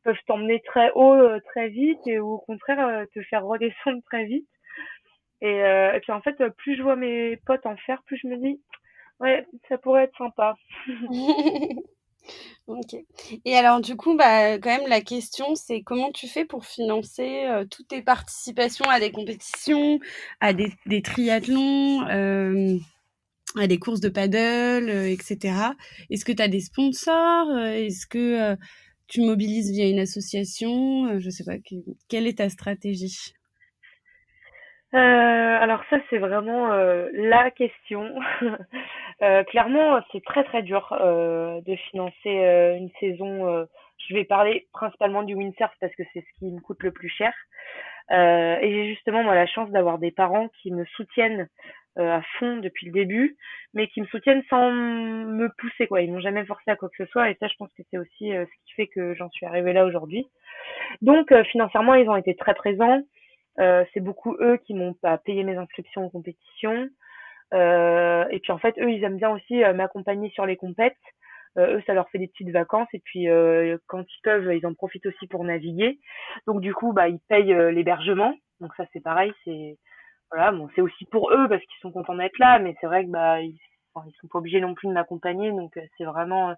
peuvent t'emmener très haut très vite et ou au contraire te faire redescendre très vite. Et puis en fait, plus je vois mes potes en faire, plus je me dis, ouais, ça pourrait être sympa. OK. Et alors du coup, bah, quand même la question, c'est comment tu fais pour financer, toutes tes participations à des compétitions, à des triathlons, à des courses de paddle, et cetera? Est-ce que tu as des sponsors? Est-ce que, tu mobilises via une association? Je sais pas, quelle est ta stratégie? Alors ça, c'est vraiment la question. Clairement, c'est très très dur de financer une saison. Je vais parler principalement du windsurf parce que c'est ce qui me coûte le plus cher. Et j'ai justement moi la chance d'avoir des parents qui me soutiennent à fond depuis le début, mais qui me soutiennent sans me pousser quoi. Ils m'ont jamais forcé à quoi que ce soit et ça, je pense que c'est aussi ce qui fait que j'en suis arrivée là aujourd'hui. Donc financièrement, ils ont été très présents. C'est beaucoup eux qui m'ont pas payé mes inscriptions aux compétitions. Et puis en fait, eux, ils aiment bien aussi m'accompagner sur les compètes. Eux, ça leur fait des petites vacances et puis quand ils peuvent, ils en profitent aussi pour naviguer. Donc du coup, bah ils payent l'hébergement. Donc ça, c'est pareil, c'est voilà, bon, c'est aussi pour eux parce qu'ils sont contents d'être là, mais c'est vrai que bah enfin, ils sont pas obligés non plus de m'accompagner, donc c'est vraiment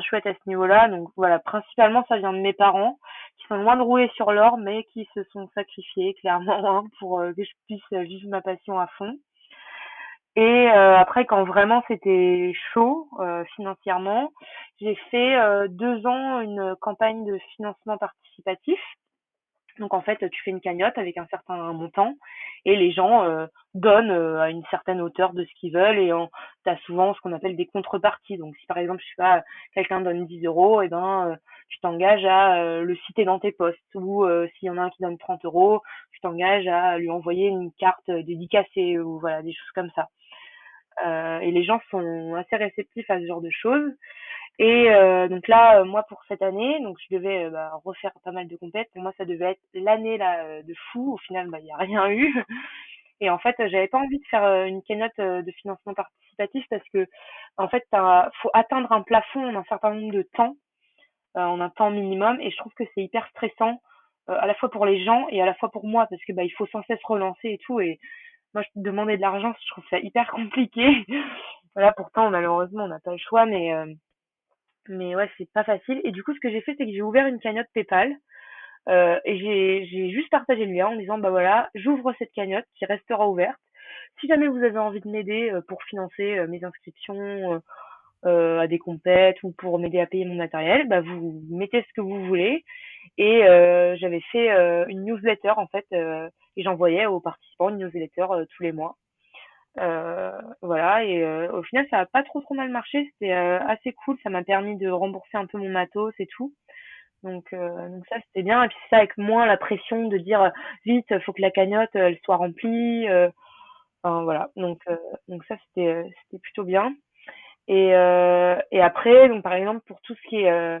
chouette à ce niveau-là. Donc voilà, principalement ça vient de mes parents qui sont loin de rouler sur l'or, mais qui se sont sacrifiés clairement hein, pour que je puisse vivre ma passion à fond. Et après, quand vraiment c'était chaud financièrement, j'ai fait 2 ans une campagne de financement participatif. Donc en fait, tu fais une cagnotte avec un certain montant et les gens donnent à une certaine hauteur de ce qu'ils veulent et tu as souvent ce qu'on appelle des contreparties. Donc si par exemple, je sais pas, quelqu'un donne 10 euros, et ben tu t'engages à le citer dans tes posts ou s'il y en a un qui donne 30 euros, tu t'engages à lui envoyer une carte dédicacée ou voilà, des choses comme ça. Et les gens sont assez réceptifs à ce genre de choses. Et donc là, moi pour cette année, donc je devais bah, refaire pas mal de compètes. Pour moi, ça devait être l'année là de fou. Au final, bah il y a rien eu. Et en fait, j'avais pas envie de faire une cagnotte de financement participatif parce que en fait, faut atteindre un plafond en un certain nombre de temps, en un temps minimum. Et je trouve que c'est hyper stressant à la fois pour les gens et à la fois pour moi parce que bah il faut sans cesse relancer et tout. Et moi, je demander de l'argent, je trouve ça hyper compliqué. Voilà, pourtant malheureusement, on n'a pas le choix, mais ouais, c'est pas facile. Et du coup, ce que j'ai fait, c'est que j'ai ouvert une cagnotte PayPal et j'ai juste partagé le lien en disant, bah voilà, j'ouvre cette cagnotte qui restera ouverte. Si jamais vous avez envie de m'aider pour financer mes inscriptions, à des compètes ou pour m'aider à payer mon matériel, bah vous mettez ce que vous voulez. Et j'avais fait une newsletter en fait, et j'envoyais aux participants une newsletter tous les mois. Voilà, et au final ça a pas trop mal marché, c'était assez cool, ça m'a permis de rembourser un peu mon matos et tout. Donc ça c'était bien, et puis c'est ça, avec moins la pression de dire vite, faut que la cagnotte elle soit remplie. Enfin voilà, donc ça c'était plutôt bien. Et après, donc par exemple pour tout ce qui est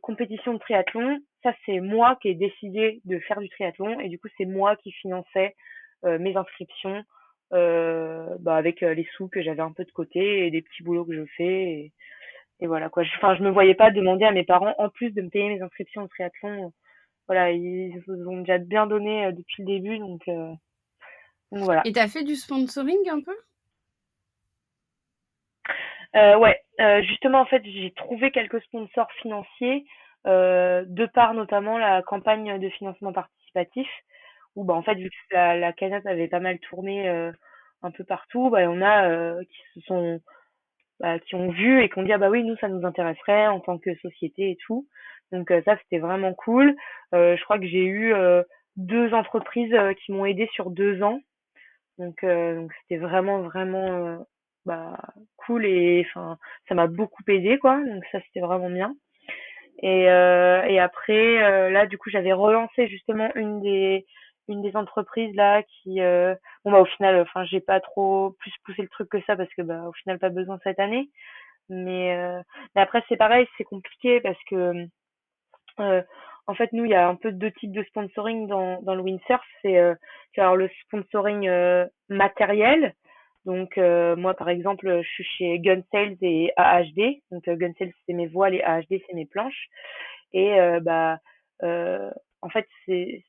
compétition de triathlon, ça c'est moi qui ai décidé de faire du triathlon, et du coup c'est moi qui finançais mes inscriptions, bah, avec les sous que j'avais un peu de côté et des petits boulots que je fais, et voilà quoi. Enfin, je me voyais pas demander à mes parents en plus de me payer mes inscriptions au triathlon. Voilà, ils ont déjà bien donné depuis le début, donc voilà. Et t'as fait du sponsoring un peu? Ouais, justement, en fait, j'ai trouvé quelques sponsors financiers, de par notamment la campagne de financement participatif, où bah, en fait, vu que la cagnotte avait pas mal tourné un peu partout, bah, il y en a qui ont vu et qui ont dit ah bah oui, nous ça nous intéresserait en tant que société et tout. Donc ça c'était vraiment cool. Je crois que j'ai eu deux entreprises qui m'ont aidé sur 2 ans. Donc c'était vraiment bah, cool, et enfin ça m'a beaucoup aidé quoi. Donc ça c'était vraiment bien. Et après là du coup j'avais relancé justement une des entreprises là qui bon bah au final enfin j'ai pas trop plus poussé le truc que ça parce que bah au final pas besoin cette année. Mais après c'est pareil, c'est compliqué parce que euh, en fait, nous, il y a un peu deux types de sponsoring dans le windsurf. C'est alors le sponsoring matériel. Donc, moi, par exemple, je suis chez Gun Sales et AHD. Donc, Gun Sales, c'est mes voiles et AHD, c'est mes planches. Et bah, en fait, c'est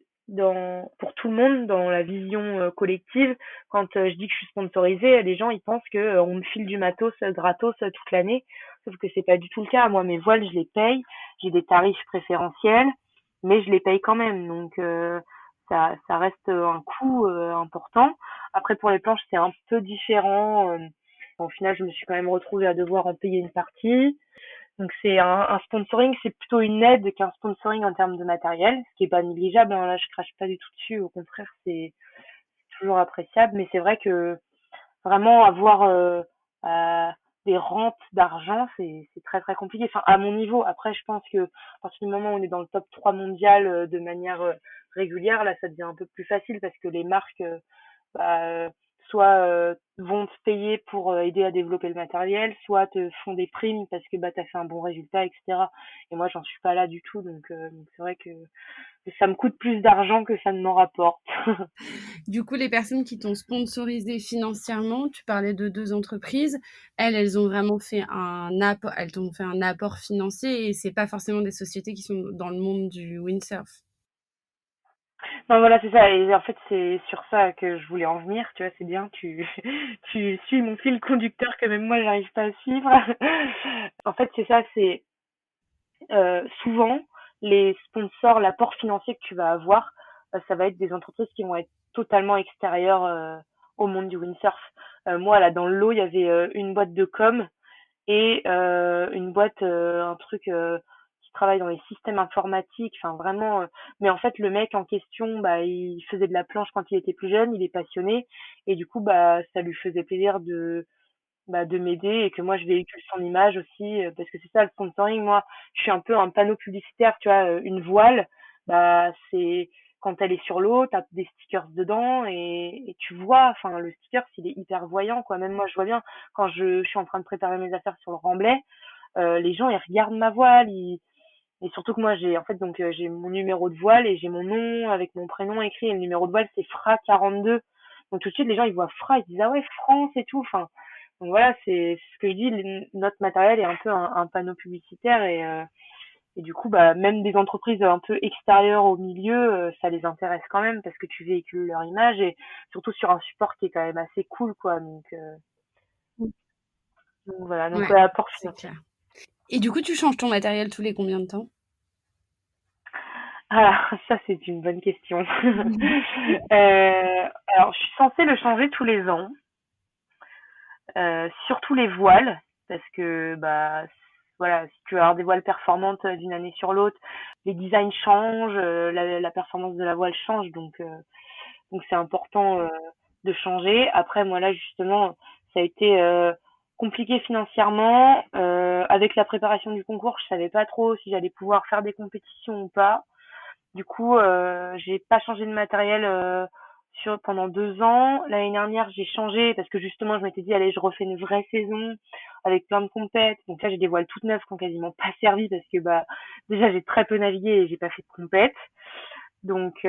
pour tout le monde, dans la vision collective, quand je dis que je suis sponsorisée, les gens, ils pensent que on me file du matos gratos toute l'année. Sauf que c'est pas du tout le cas. Moi, mes voiles, je les paye. J'ai des tarifs préférentiels, mais je les paye quand même. Donc, ça reste un coût important. Après, pour les planches, c'est un peu différent. Au final, je me suis quand même retrouvée à devoir en payer une partie. Donc, c'est un sponsoring, c'est plutôt une aide qu'un sponsoring en termes de matériel, ce qui est pas négligeable, hein. Là, je crache pas du tout dessus. Au contraire, c'est toujours appréciable. Mais c'est vrai que vraiment avoir des rentes d'argent, c'est très très compliqué. Enfin, à mon niveau. Après, je pense que à partir du moment où on est dans le top 3 mondial de manière régulière, là, ça devient un peu plus facile parce que les marques, bah, soit vont te payer pour aider à développer le matériel, soit te font des primes parce que bah t'as fait un bon résultat, etc. Et moi, j'en suis pas là du tout, donc c'est vrai que ça me coûte plus d'argent que ça ne m'en rapporte. Du coup, les personnes qui t'ont sponsorisé financièrement, tu parlais de deux entreprises, elles ont vraiment fait un apport, elles t'ont fait un apport financier et c'est pas forcément des sociétés qui sont dans le monde du windsurf. Non, voilà, c'est ça. Et en fait, c'est sur ça que je voulais en venir. Tu vois, c'est bien, tu suis mon fil conducteur que même moi, j'arrive pas à suivre. En fait, c'est ça, c'est souvent les sponsors, l'apport financier que tu vas avoir, ça va être des entreprises qui vont être totalement extérieures au monde du windsurf. Moi, là, dans le lot, il y avait une boîte de com et une boîte, un truc qui travaille dans les systèmes informatiques, enfin vraiment. Mais en fait, le mec en question, bah, il faisait de la planche quand il était plus jeune, il est passionné, et du coup, bah, ça lui faisait plaisir de m'aider et que moi je véhicule son image aussi, parce que c'est ça le sponsoring. Moi, je suis un peu un panneau publicitaire, tu vois, une voile, bah c'est quand elle est sur l'eau, t'as des stickers dedans, et tu vois, enfin le sticker il est hyper voyant quoi. Même moi je vois bien quand je suis en train de préparer mes affaires sur le remblai, les gens ils regardent ma voile, et surtout que moi j'ai en fait donc j'ai mon numéro de voile et j'ai mon nom avec mon prénom écrit, et le numéro de voile c'est Fra 42. Donc tout de suite les gens ils voient Fra, ils disent ah ouais France et tout. Enfin donc voilà, c'est ce que je dis, notre matériel est un peu un panneau publicitaire, et du coup bah même des entreprises un peu extérieures au milieu, ça les intéresse quand même parce que tu véhicules leur image, et surtout sur un support qui est quand même assez cool quoi. Donc voilà, donc Ouais, apport c'est financier. clair. Et du coup, tu changes ton matériel tous les combien de temps? Ah, ça c'est une bonne question. Alors je suis censée le changer tous les ans, surtout les voiles, parce que voilà, si tu veux avoir des voiles performantes d'une année sur l'autre, les designs changent, la performance de la voile change, donc c'est important de changer. Après, moi là justement, ça a été compliqué financièrement. Avec la préparation du concours, je savais pas trop si j'allais pouvoir faire des compétitions ou pas. Du coup, j'ai pas changé de matériel pendant 2 ans. L'année dernière, j'ai changé parce que justement, je m'étais dit, allez, je refais une vraie saison avec plein de compètes. Donc là, j'ai des voiles toutes neuves qui ont quasiment pas servi parce que déjà, j'ai très peu navigué et j'ai pas fait de compètes. Donc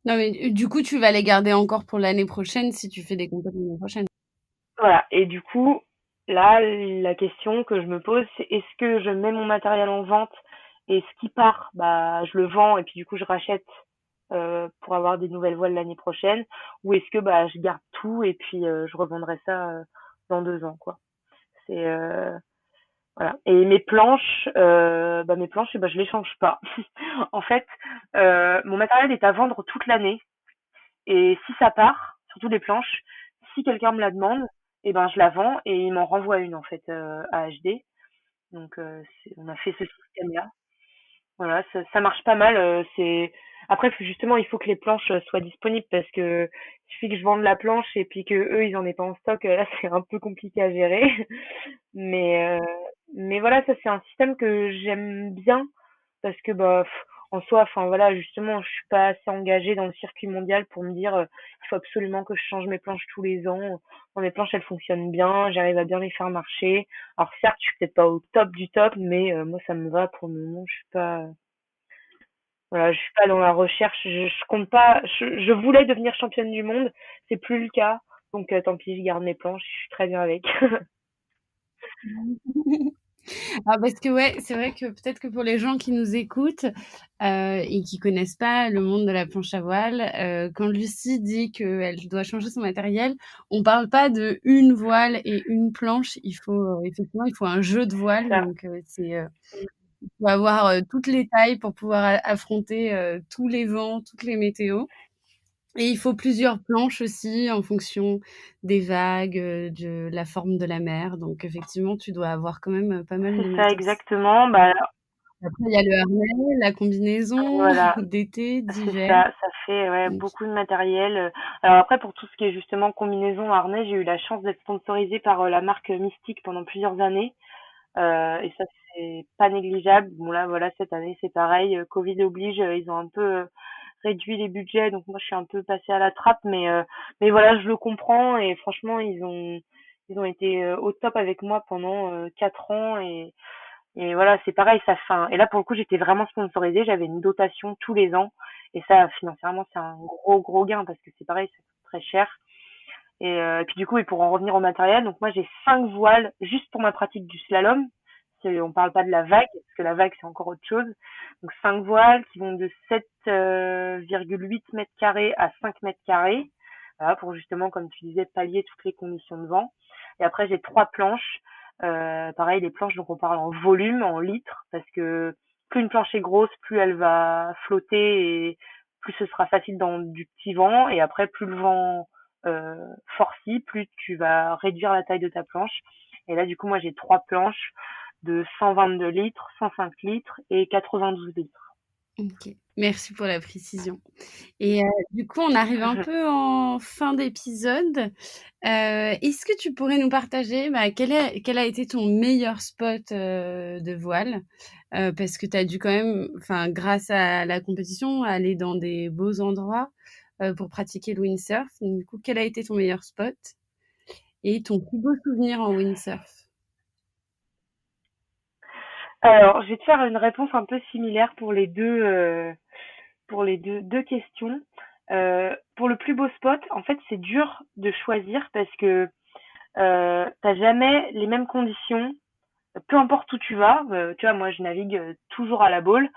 Non, mais du coup, tu vas les garder encore pour l'année prochaine si tu fais des compétitions l'année prochaine. voilà. Et du coup, là, la question que je me pose, c'est est-ce que je mets mon matériel en vente et ce qui part, je le vends et puis du coup, je rachète pour avoir des nouvelles voiles l'année prochaine, ou est-ce que je garde tout et puis je revendrai ça dans 2 ans, quoi. C'est voilà. Et mes planches, je les change pas. En fait, mon matériel est à vendre toute l'année. Et si ça part, surtout les planches, si quelqu'un me la demande, je la vends et il m'en renvoie une en fait à HD. Donc on a fait ce système-là. Voilà, ça marche pas mal. C'est après justement il faut que les planches soient disponibles parce que il suffit que je vende la planche et puis que eux ils en aient pas en stock. Là c'est un peu compliqué à gérer. Mais euh, mais voilà, ça c'est un système que j'aime bien parce que en soi, enfin voilà, justement, je suis pas assez engagée dans le circuit mondial pour me dire il faut absolument que je change mes planches tous les ans. Bon, mes planches elles fonctionnent bien, j'arrive à bien les faire marcher. Alors certes, je suis peut-être pas au top du top, mais moi ça me va pour le moment. Je suis pas voilà, je suis pas dans la recherche. Je compte pas. Je voulais devenir championne du monde, c'est plus le cas. Donc tant pis, je garde mes planches, je suis très bien avec. Ah, parce que ouais, c'est vrai que peut-être que pour les gens qui nous écoutent et qui connaissent pas le monde de la planche à voile, quand Lucie dit qu'elle doit changer son matériel, on parle pas de une voile et une planche. Il faut effectivement, il faut un jeu de C'est voile. ça. Donc il faut avoir toutes les tailles pour pouvoir affronter tous les vents, toutes les météos. Et il faut plusieurs planches aussi en fonction des vagues, de la forme de la mer. Donc effectivement, tu dois avoir quand même pas mal C'est de ça matos. exactement. Après, il y a le harnais, la combinaison Voilà, d'été, c'est d'hiver. ça fait ouais, Donc, beaucoup de matériel. Alors après, pour tout ce qui est justement combinaison harnais, j'ai eu la chance d'être sponsorisée par la marque Mystique pendant plusieurs années. Et ça, c'est pas négligeable. Bon là, voilà, cette année, c'est pareil. Covid oblige, ils ont un peu réduit les budgets, donc moi, je suis un peu passée à la trappe, mais voilà, je le comprends et franchement, ils ont été au top avec moi pendant 4 ans et voilà, c'est pareil, ça fait et là, pour le coup, j'étais vraiment sponsorisée, j'avais une dotation tous les ans. Et ça, financièrement, c'est un gros, gros gain parce que c'est pareil, ça coûte très cher. Et puis du coup, et pour en revenir au matériel, donc moi, j'ai 5 voiles juste pour ma pratique du slalom. On parle pas de la vague, parce que la vague, c'est encore autre chose. Donc 5 voiles qui vont de 7,8 mètres carrés à 5 mètres carrés. Voilà, pour justement, comme tu disais, pallier toutes les conditions de vent. Et après, j'ai 3 planches. Pareil, les planches, donc on parle en volume, en litres, parce que plus une planche est grosse, plus elle va flotter et plus ce sera facile dans du petit vent. Et après, plus le vent forcit, plus tu vas réduire la taille de ta planche. Et là, du coup, moi, j'ai 3 planches de 122 litres, 105 litres et 92 litres. OK. Merci pour la précision. Et du coup, on arrive un peu en fin d'épisode. Est-ce que tu pourrais nous partager, quel a été ton meilleur spot de voile? Parce que tu as dû quand même, enfin, grâce à la compétition, aller dans des beaux endroits pour pratiquer le windsurf. Donc, du coup, quel a été ton meilleur spot et ton plus beau souvenir en windsurf? Alors, je vais te faire une réponse un peu similaire pour les deux questions. Pour le plus beau spot, en fait, c'est dur de choisir parce que t'as jamais les mêmes conditions, peu importe où tu vas. Tu vois, moi, je navigue toujours à la baule.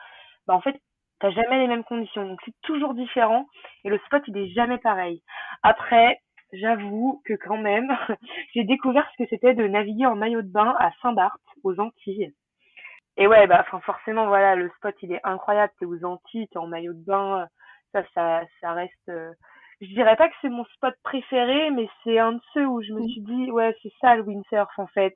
En fait, t'as jamais les mêmes conditions, donc c'est toujours différent et le spot il est jamais pareil. Après, j'avoue que quand même, j'ai découvert ce que c'était de naviguer en maillot de bain à Saint-Barth, aux Antilles. Et ouais, enfin forcément, voilà, le spot il est incroyable. T'es aux Antilles, t'es en maillot de bain, ça reste. je dirais pas que c'est mon spot préféré, mais c'est un de ceux où je me suis dit, ouais, c'est ça le windsurf en fait.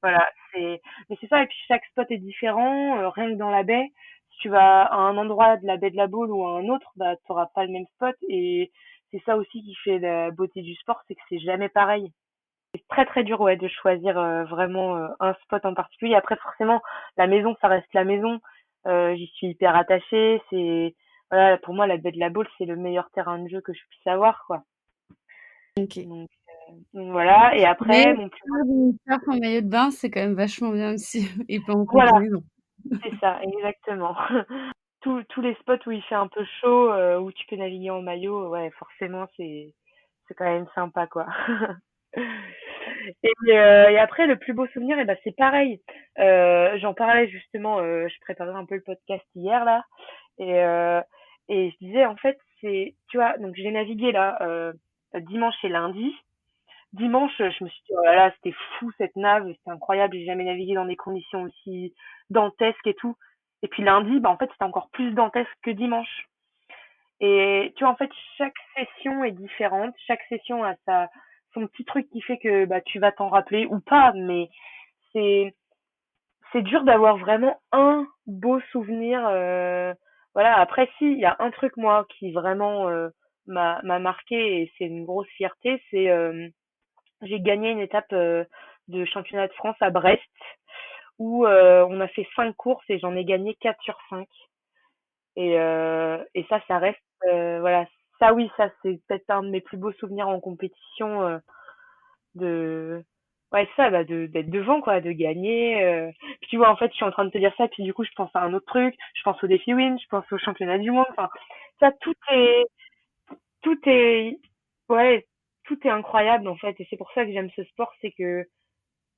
Voilà, mais c'est ça. Et puis chaque spot est différent, rien que dans la baie. Si tu vas à un endroit de la baie de la Baule ou à un autre, bah, t'auras pas le même spot. Et c'est ça aussi qui fait la beauté du sport, c'est que c'est jamais pareil. C'est très très dur, ouais, de choisir vraiment un spot en particulier. Après, forcément, la maison, ça reste la maison. J'y suis hyper attachée. Voilà, pour moi, la baie de la Baule, c'est le meilleur terrain de jeu que je puisse avoir, quoi. OK. Donc voilà. Et Mais après, mon plus faire du windsurf en maillot de bain, c'est quand même vachement bien aussi et pas en voilà, combinaison. c'est ça, exactement. Tous les spots où il fait un peu chaud, où tu peux naviguer en maillot, ouais, forcément, c'est quand même sympa, quoi. Et après, le plus beau souvenir, eh ben, c'est pareil. J'en parlais justement, je préparais un peu le podcast hier là, et euh, et je disais en fait, tu vois, donc j'ai navigué là dimanche et lundi. Dimanche, je me suis dit oh là là, c'était fou cette nave, c'était incroyable, j'ai jamais navigué dans des conditions aussi dantesques et tout. Et puis lundi, bah en fait, c'était encore plus dantesque que dimanche. Et tu vois, en fait, chaque session est différente. Chaque session a son petit truc qui fait que bah, tu vas t'en rappeler ou pas, mais c'est, c'est dur d'avoir vraiment un beau souvenir. Voilà. Après, si, il y a un truc, moi, qui vraiment m'a marqué et c'est une grosse fierté, c'est j'ai gagné une étape de championnat de France à Brest où on a fait 5 courses et j'en ai gagné 4 sur 5. Et ça reste, voilà, ça oui, ça c'est peut-être un de mes plus beaux souvenirs en compétition de, ouais, ça, bah, d'être devant, quoi, de gagner. Puis tu vois, en fait, je suis en train de te dire ça, puis du coup, je pense à un autre truc, je pense au défi Win, je pense au championnat du monde, enfin, ça, tout est, ouais, tout est incroyable, en fait, et c'est pour ça que j'aime ce sport, c'est que,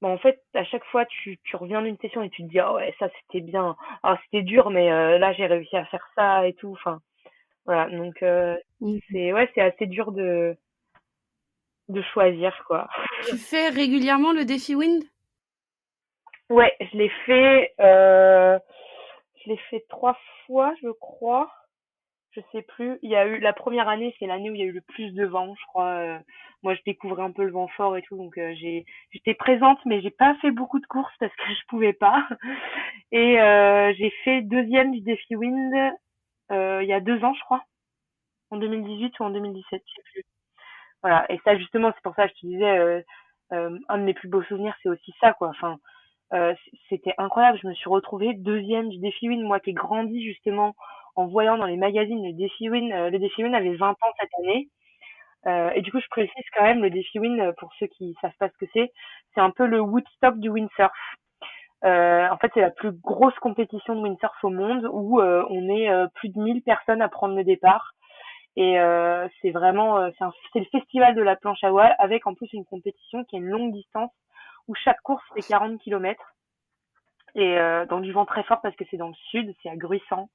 bah, en fait, à chaque fois, tu reviens d'une session et tu te dis, ah ouais, ça c'était bien, ah c'était dur, mais là, j'ai réussi à faire ça et tout, enfin, voilà, donc Mmh. c'est assez dur de choisir quoi. Tu fais régulièrement le défi Wind? Ouais, je l'ai fait 3 fois, je crois. Je sais plus. Il y a eu la première année, c'est l'année où il y a eu le plus de vent, je crois. Moi, je découvrais un peu le vent fort et tout, donc j'étais présente, mais j'ai pas fait beaucoup de courses parce que je pouvais pas. Et j'ai fait deuxième du défi Wind il y a 2 ans, je crois, en 2018 ou en 2017, je sais plus. Voilà, et ça justement, c'est pour ça que je te disais, un de mes plus beaux souvenirs, c'est aussi ça, quoi. Enfin, c'était incroyable. Je me suis retrouvée deuxième du défi Win, moi qui ai grandi justement en voyant dans les magazines le défi Win. Le défi Win avait 20 ans cette année. Et du coup, je précise quand même, le défi Win, pour ceux qui savent pas ce que c'est un peu le Woodstock du windsurf. En fait, c'est la plus grosse compétition de windsurf au monde où on est plus de 1000 personnes à prendre le départ. Et c'est vraiment, c'est le festival de la planche à voile avec en plus une compétition qui est une longue distance où chaque course fait 40 kilomètres et dans du vent très fort parce que c'est dans le sud, c'est à Gruissant.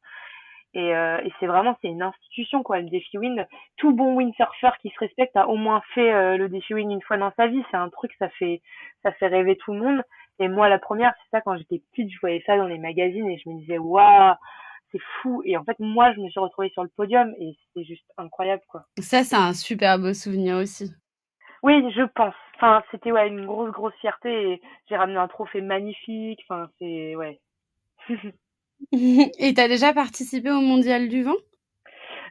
Et c'est vraiment, c'est une institution quoi, le défi wind. Tout bon windsurfer qui se respecte a au moins fait le défi wind une fois dans sa vie. C'est un truc, ça fait rêver tout le monde. Et moi, la première, c'est ça, quand j'étais petite, je voyais ça dans les magazines et je me disais, waouh, c'est fou. Et en fait, moi, je me suis retrouvée sur le podium et c'est juste incroyable, quoi. Ça, c'est un super beau souvenir aussi. Oui, je pense. Enfin, c'était ouais, une grosse, grosse fierté et j'ai ramené un trophée magnifique. Enfin, c'est, ouais. Et tu as déjà participé au Mondial du vent?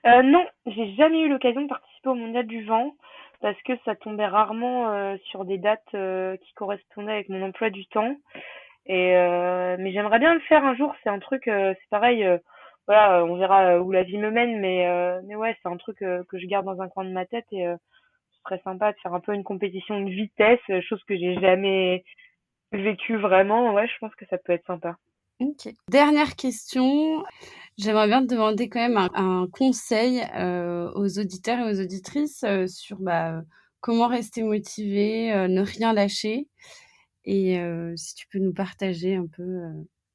Non, j'ai jamais eu l'occasion de participer au Mondial du vent parce que ça tombait rarement sur des dates qui correspondaient avec mon emploi du temps. Mais j'aimerais bien le faire un jour. C'est un truc, c'est pareil. Voilà, on verra où la vie me mène, mais ouais, c'est un truc que je garde dans un coin de ma tête et ce serait sympa de faire un peu une compétition de vitesse, chose que j'ai jamais vécue vraiment. Ouais, je pense que ça peut être sympa. OK. Dernière question, j'aimerais bien te demander quand même un conseil, aux auditeurs et aux auditrices, sur, comment rester motivé, ne rien lâcher et si tu peux nous partager un peu,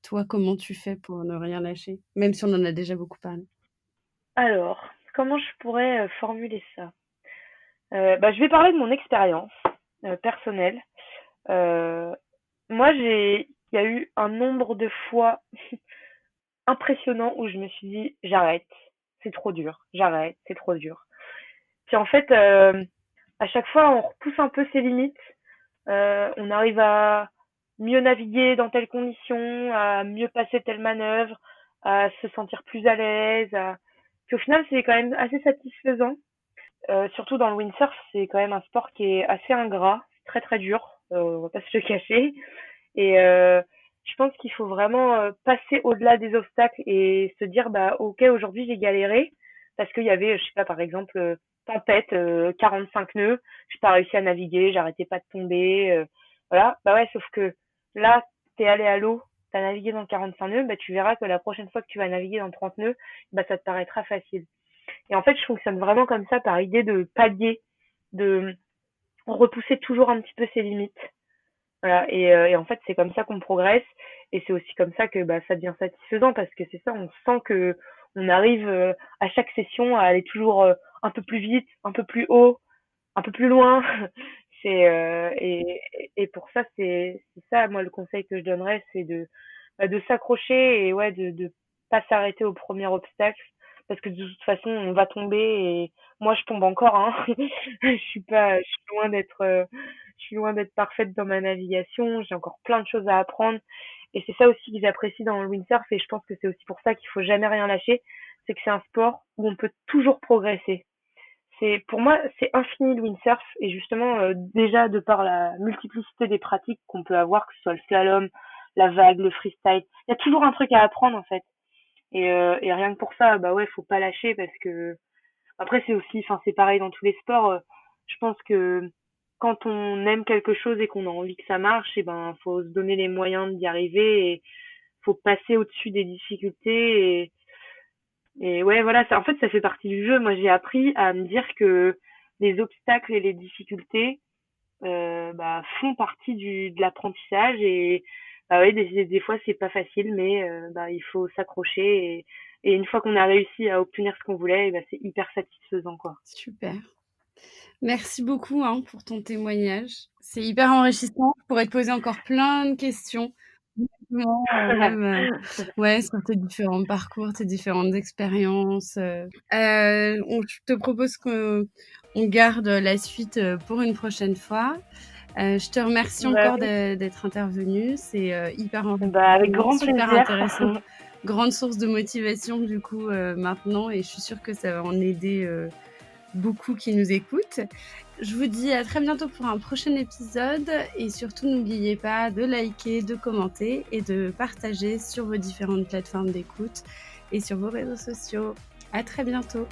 toi, comment tu fais pour ne rien lâcher? Même si on en a déjà beaucoup parlé. Alors, comment je pourrais formuler ça? Bah, je vais parler de mon expérience personnelle. Euh, Moi, il y a eu un nombre de fois impressionnant où je me suis dit, j'arrête, c'est trop dur, j'arrête, c'est trop dur. Puis en fait, à chaque fois, on repousse un peu ses limites. On arrive à mieux naviguer dans telles conditions, à mieux passer telle manœuvre, à se sentir plus à l'aise. Puis au final, c'est quand même assez satisfaisant. Surtout dans le windsurf, c'est quand même un sport qui est assez ingrat, très très dur, on va pas se le cacher. Et je pense qu'il faut vraiment passer au-delà des obstacles et se dire bah ok, aujourd'hui j'ai galéré parce qu'il y avait, je sais pas, par exemple tempête, 45 nœuds, j'ai pas réussi à naviguer, j'arrêtais pas de tomber, voilà. Bah ouais, sauf que là t'es allé à l'eau, t'as navigué dans 45 nœuds, bah tu verras que la prochaine fois que tu vas naviguer dans 30 nœuds, bah ça te paraîtra facile. Et en fait, je fonctionne vraiment comme ça par idée de palier, de repousser toujours un petit peu ses limites. Voilà, et en fait, c'est comme ça qu'on progresse et c'est aussi comme ça que bah, ça devient satisfaisant parce que c'est ça, on sent que on arrive à chaque session à aller toujours un peu plus vite, un peu plus haut, un peu plus loin. C'est et pour ça, c'est ça, moi, le conseil que je donnerais, c'est de s'accrocher et ouais, de pas s'arrêter au premier obstacle parce que de toute façon, on va tomber et moi, je tombe encore, hein. Je suis loin d'être je suis loin d'être parfaite dans ma navigation, j'ai encore plein de choses à apprendre. Et c'est ça aussi que j'apprécie dans le windsurf et je pense que c'est aussi pour ça qu'il faut jamais rien lâcher, c'est que c'est un sport où on peut toujours progresser. C'est, pour moi, c'est infini le windsurf et justement, déjà de par la multiplicité des pratiques qu'on peut avoir, que ce soit le slalom, la vague, le freestyle, il y a toujours un truc à apprendre en fait. Et rien que pour ça, bah ouais, faut pas lâcher parce que après, c'est aussi, enfin, c'est pareil dans tous les sports. Je pense que quand on aime quelque chose et qu'on a envie que ça marche, et ben, faut se donner les moyens d'y arriver et faut passer au-dessus des difficultés. Et ouais, voilà, ça, en fait, ça fait partie du jeu. Moi, j'ai appris à me dire que les obstacles et les difficultés, bah, font partie de l'apprentissage et bah ouais, des fois, c'est pas facile, mais bah, il faut s'accrocher et une fois qu'on a réussi à obtenir ce qu'on voulait, et bah, c'est hyper satisfaisant, quoi. Super. Merci beaucoup hein, pour ton témoignage. C'est hyper enrichissant. Je pourrais te poser encore plein de questions. Justement, ouais, sur tes différents parcours, tes différentes expériences. Je te propose qu'on garde la suite pour une prochaine fois. Je te remercie Bah encore oui. d'être intervenue. C'est hyper Bah, avec enrichissant, grand super plaisir. intéressant. Grande source de motivation du coup maintenant et je suis sûre que ça va en aider beaucoup qui nous écoutent. Je vous dis à très bientôt pour un prochain épisode et surtout n'oubliez pas de liker, de commenter et de partager sur vos différentes plateformes d'écoute et sur vos réseaux sociaux. À très bientôt.